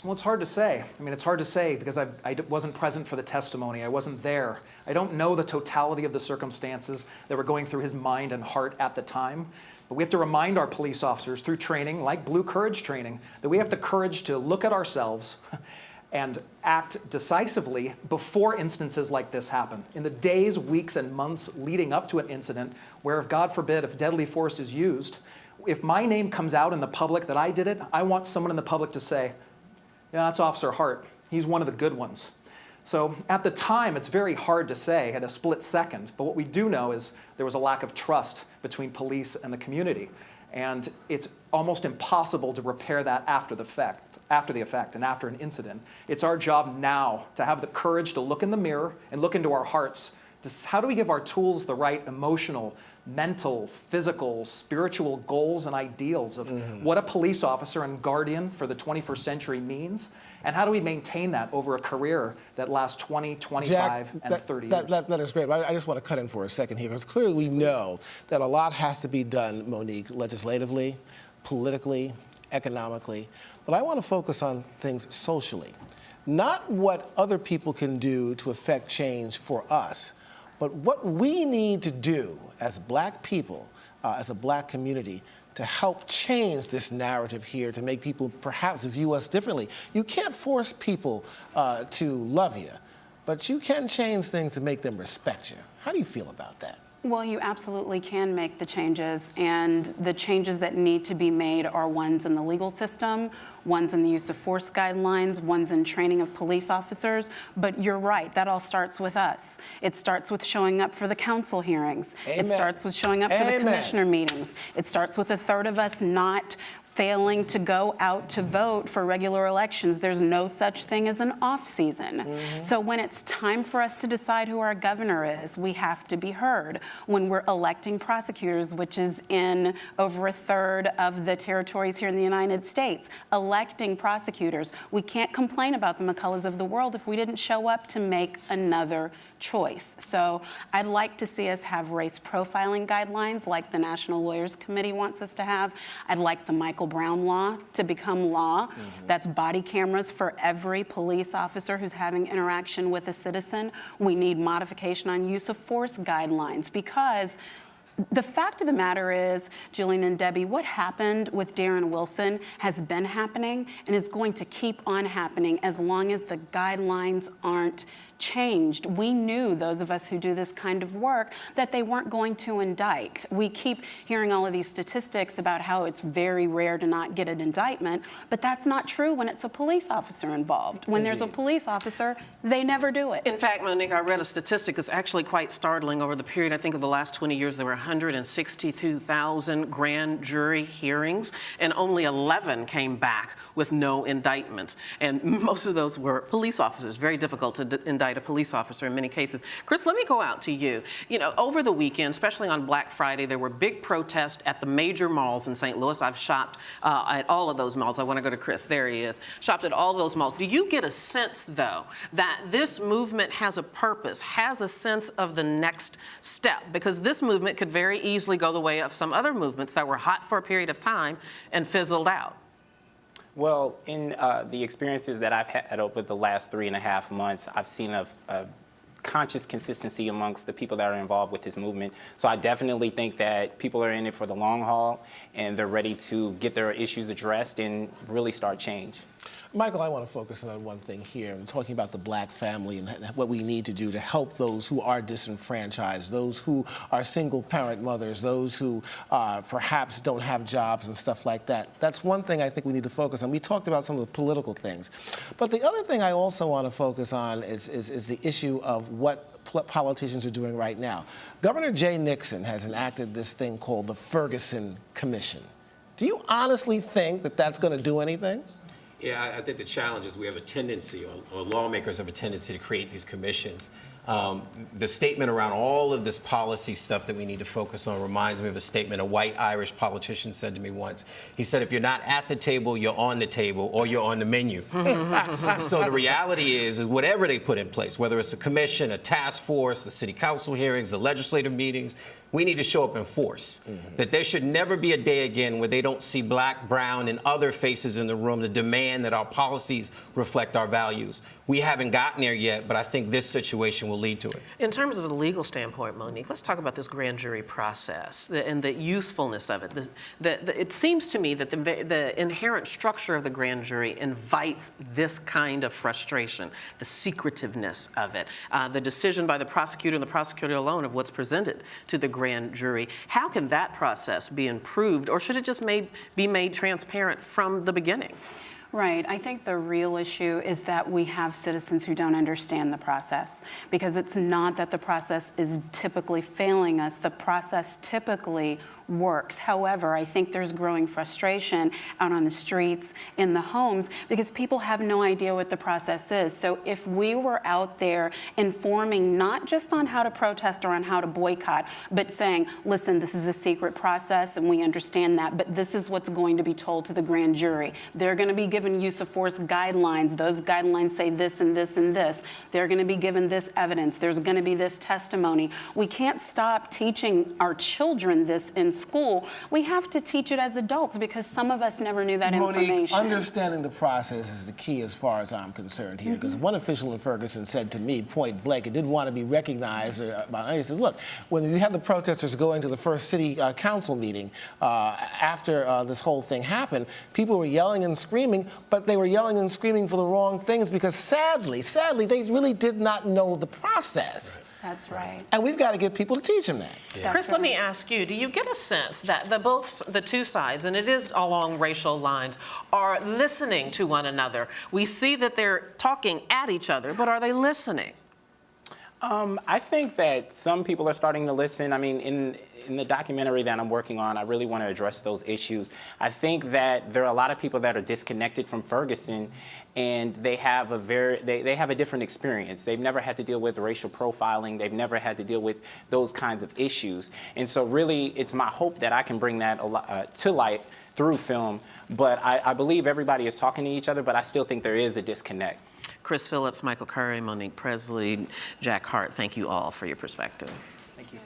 Well, it's hard to say. I mean, it's hard to say because I wasn't present for the testimony. I wasn't there. I don't know the totality of the circumstances that were going through his mind and heart at the time. But we have to remind our police officers through training, like Blue Courage training, that we have the courage to look at ourselves and act decisively before instances like this happen. In the days, weeks, and months leading up to an incident where, if God forbid, if deadly force is used, if my name comes out in the public that I did it, I want someone in the public to say, yeah, that's Officer Hart. He's one of the good ones. So at the time, it's very hard to say at a split second, but what we do know is there was a lack of trust between police and the community. And it's almost impossible to repair that after the effect and after an incident. It's our job now to have the courage to look in the mirror and look into our hearts. How do we give our tools the right emotional, mental, physical, spiritual goals and ideals of what a police officer and guardian for the 21st century means? And how do we maintain that over a career that lasts 20, 25, Jack, and 30 years? That is great. I just want to cut in for a second here, because clearly we know that a lot has to be done, Monique, legislatively, politically, economically. But I want to focus on things socially. Not what other people can do to affect change for us, but what we need to do as Black people, as a Black community, to help change this narrative here, to make people perhaps view us differently. You can't force people to love you, but you can change things to make them respect you. How do you feel about that? Well, you absolutely can make the changes, and the changes that need to be made are ones in the legal system, ones in the use of force guidelines, ones in training of police officers. But you're right, that all starts with us. It starts with showing up for the council hearings. Amen. It starts with showing up for the commissioner meetings. It starts with a third of us not failing to go out to vote for regular elections. There's no such thing as an off season. So when it's time for us to decide who our governor is, we have to be heard. When we're electing prosecutors, which is in over a third of the territories here in the United States, electing prosecutors, we can't complain about the McCulloughs of the world if we didn't show up to make another choice. So I'd like to see us have race profiling guidelines like the National Lawyers Committee wants us to have. I'd like the Michael Brown law to become law. That's body cameras for every police officer who's having interaction with a citizen. We need modification on use of force guidelines, because the fact of the matter is, Jillian and Debbie, what happened with Darren Wilson has been happening and is going to keep on happening as long as the guidelines aren't changed. We knew, those of us who do this kind of work, that they weren't going to indict. We keep hearing all of these statistics about how it's very rare to not get an indictment, but that's not true when it's a police officer involved. When there's a police officer, they never do it. In fact, Monique, I read a statistic that's actually quite startling. Over the period, I think, of the last 20 years, there were 162,000 grand jury hearings, and only 11 came back with no indictments. And most of those were police officers. Very difficult to indict a police officer in many cases. Chris, let me go out to you. You know, over the weekend, especially on Black Friday, there were big protests at the major malls in St. Louis. I've shopped at all of those malls. I want to go to Chris. There he is. Shopped at all those malls. Do you get a sense, though, that this movement has a purpose, has a sense of the next step? Because this movement could very easily go the way of some other movements that were hot for a period of time and fizzled out. Well, in the experiences that I've had over the last 3.5 months, I've seen a conscious consistency amongst the people that are involved with this movement. So I definitely think that people are in it for the long haul, and they're ready to get their issues addressed and really start change. Michael, I want to focus on one thing here. I'm talking about the black family and what we need to do to help those who are disenfranchised, those who are single-parent mothers, those who perhaps don't have jobs and stuff like that. That's one thing I think we need to focus on. We talked about some of the political things. But the other thing I also want to focus on is the issue of what politicians are doing right now. Governor Jay Nixon has enacted this thing called the Ferguson Commission. Do you honestly think that that's going to do anything? Yeah, I think the challenge is we have a tendency, or lawmakers have a tendency to create these commissions. The statement around all of this policy stuff that we need to focus on reminds me of a statement a white Irish politician said to me once. He said, if you're not at the table, you're on the table, or you're on the menu. So the reality is whatever they put in place, whether it's a commission, a task force, the city council hearings, the legislative meetings, we need to show up in force. That there should never be a day again where they don't see black, brown, and other faces in the room to demand that our policies reflect our values. We haven't gotten there yet, but I think this situation will lead to it. In terms of the legal standpoint, Monique, let's talk about this grand jury process and the usefulness of it. It seems to me that the inherent structure of the grand jury invites this kind of frustration, the secretiveness of it, the decision by the prosecutor and the prosecutor alone of what's presented to the grand jury. How can that process be improved, or should it just be made transparent from the beginning? Right. I think the real issue is that we have citizens who don't understand the process, because it's not that the process is typically failing us. The process typically works. However, I think there's growing frustration out on the streets, in the homes, because people have no idea what the process is. So if we were out there informing not just on how to protest or on how to boycott, but saying, listen, this is a secret process and we understand that, but this is what's going to be told to the grand jury. They're going to be given use of force guidelines. Those guidelines say this and this and this. They're going to be given this evidence. There's going to be this testimony. We can't stop teaching our children this in school. We have to teach it as adults, because some of us never knew that Monique, information. understanding the process is the key as far as I'm concerned here, because one official in Ferguson said to me point blank, it didn't want to be recognized. He says, look, when you had the protesters going to the first city council meeting after this whole thing happened, people were yelling and screaming, but they were yelling and screaming for the wrong things, because sadly, they really did not know the process. That's right. And we've got to get people to teach them that. Yeah. Chris, let me ask you, do you get a sense that the two sides, and it is along racial lines, are listening to one another? We see that they're talking at each other, but are they listening? I think that some people are starting to listen. I mean, in the documentary that I'm working on, I really want to address those issues. I think that there are a lot of people that are disconnected from Ferguson, and they have a different experience. They've never had to deal with racial profiling. They've never had to deal with those kinds of issues. And so really, it's my hope that I can bring that to light through film. But I believe everybody is talking to each other, but I still think there is a disconnect. Chris Phillips, Michael Curry, Monique Presley, Jack Hart, thank you all for your perspective. Thank you.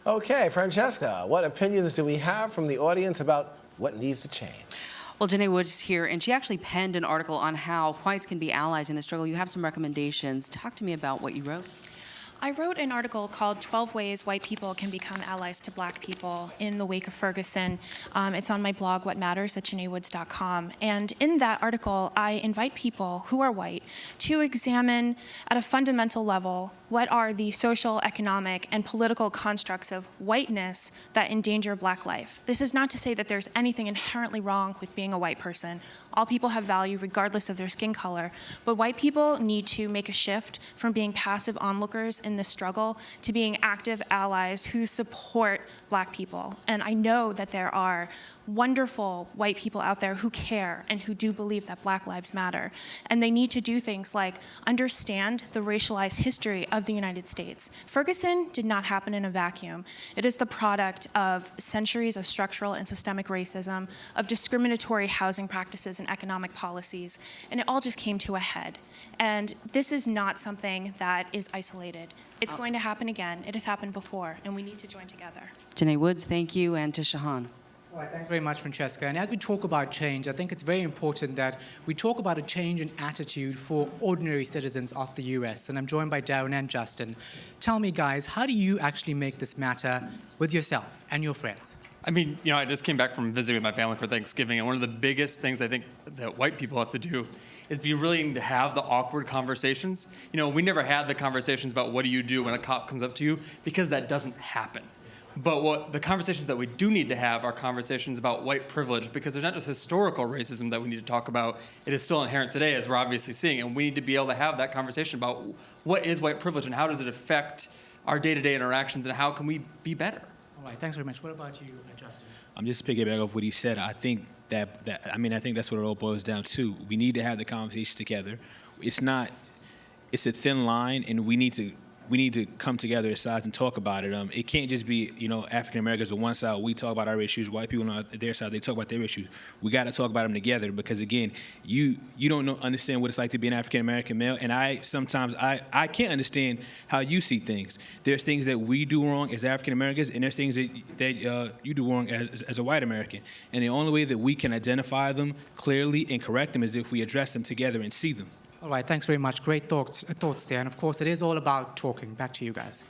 Okay, Francesca, what opinions do we have from the audience about what needs to change? Well, Janae Woods is here, and she actually penned an article on how whites can be allies in the struggle. You have some recommendations. Talk to me about what you wrote. I wrote an article called 12 Ways White People Can Become Allies to Black People in the Wake of Ferguson. It's on my blog, whatmatters@janaewoods.com. And in that article, I invite people who are white to examine at a fundamental level what are the social, economic, and political constructs of whiteness that endanger Black life. This is not to say that there's anything inherently wrong with being a white person. All people have value regardless of their skin color. But white people need to make a shift from being passive onlookers in this struggle to being active allies who support Black people. And I know that there are wonderful white people out there who care and who do believe that Black lives matter. And they need to do things like understand the racialized history of the United States. Ferguson did not happen in a vacuum. It is the product of centuries of structural and systemic racism, of discriminatory housing practices and economic policies, and it all just came to a head. And this is not something that is isolated. It's going to happen again. It has happened before, and we need to join together. Janae Woods, thank you, and to Shahan. All right, thanks very much, Francesca. And as we talk about change, I think it's very important that we talk about a change in attitude for ordinary citizens of the US. And I'm joined by Darren and Justin. Tell me, guys, how do you actually make this matter with yourself and your friends? I mean, I just came back from visiting with my family for Thanksgiving, and one of the biggest things I think that white people have to do is be willing to have the awkward conversations. We never had the conversations about what do you do when a cop comes up to you, because that doesn't happen. But the conversations that we do need to have are conversations about white privilege, because there's not just historical racism that we need to talk about. It is still inherent today, as we're obviously seeing, and we need to be able to have that conversation about what is white privilege and how does it affect our day-to-day interactions and how can we be better. All right, thanks very much. What about you, Justin? I'm just picking off what he said. I think I think that's what it all boils down to. We need to have the conversation together. It's a thin line, and we need to come together as sides and talk about it. It can't just be, African Americans on one side, we talk about our issues, white people on their side, they talk about their issues. We got to talk about them together, because again, you don't understand what it's like to be an African American male, and I can't understand how you see things. There's things that we do wrong as African Americans, and there's things that you do wrong as a white American. And the only way that we can identify them clearly and correct them is if we address them together and see them. All right, thanks very much. Great thoughts there. And of course, it is all about talking. Back to you guys.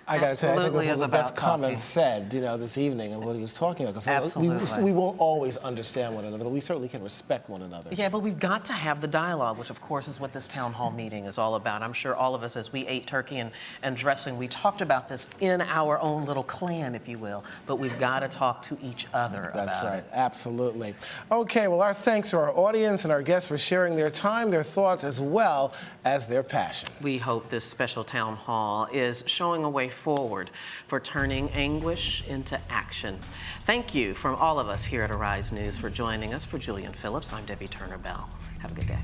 I got to tell you, I think this was the best comment said, this evening, and what he was talking about. Because we won't always understand one another, but we certainly can respect one another. Yeah, but we've got to have the dialogue, which of course is what this town hall meeting is all about. I'm sure all of us, as we ate turkey and dressing, we talked about this in our own little clan, if you will. But we've got to talk to each other about it. That's right, absolutely. Okay, well, our thanks to our audience and our guests for sharing their time, their thoughts, as well as their passion. We hope this special town hall is showing a way forward for turning anguish into action. Thank you from all of us here at Arise News for joining us. For Julian Phillips, I'm Debbie Turner Bell. Have a good day.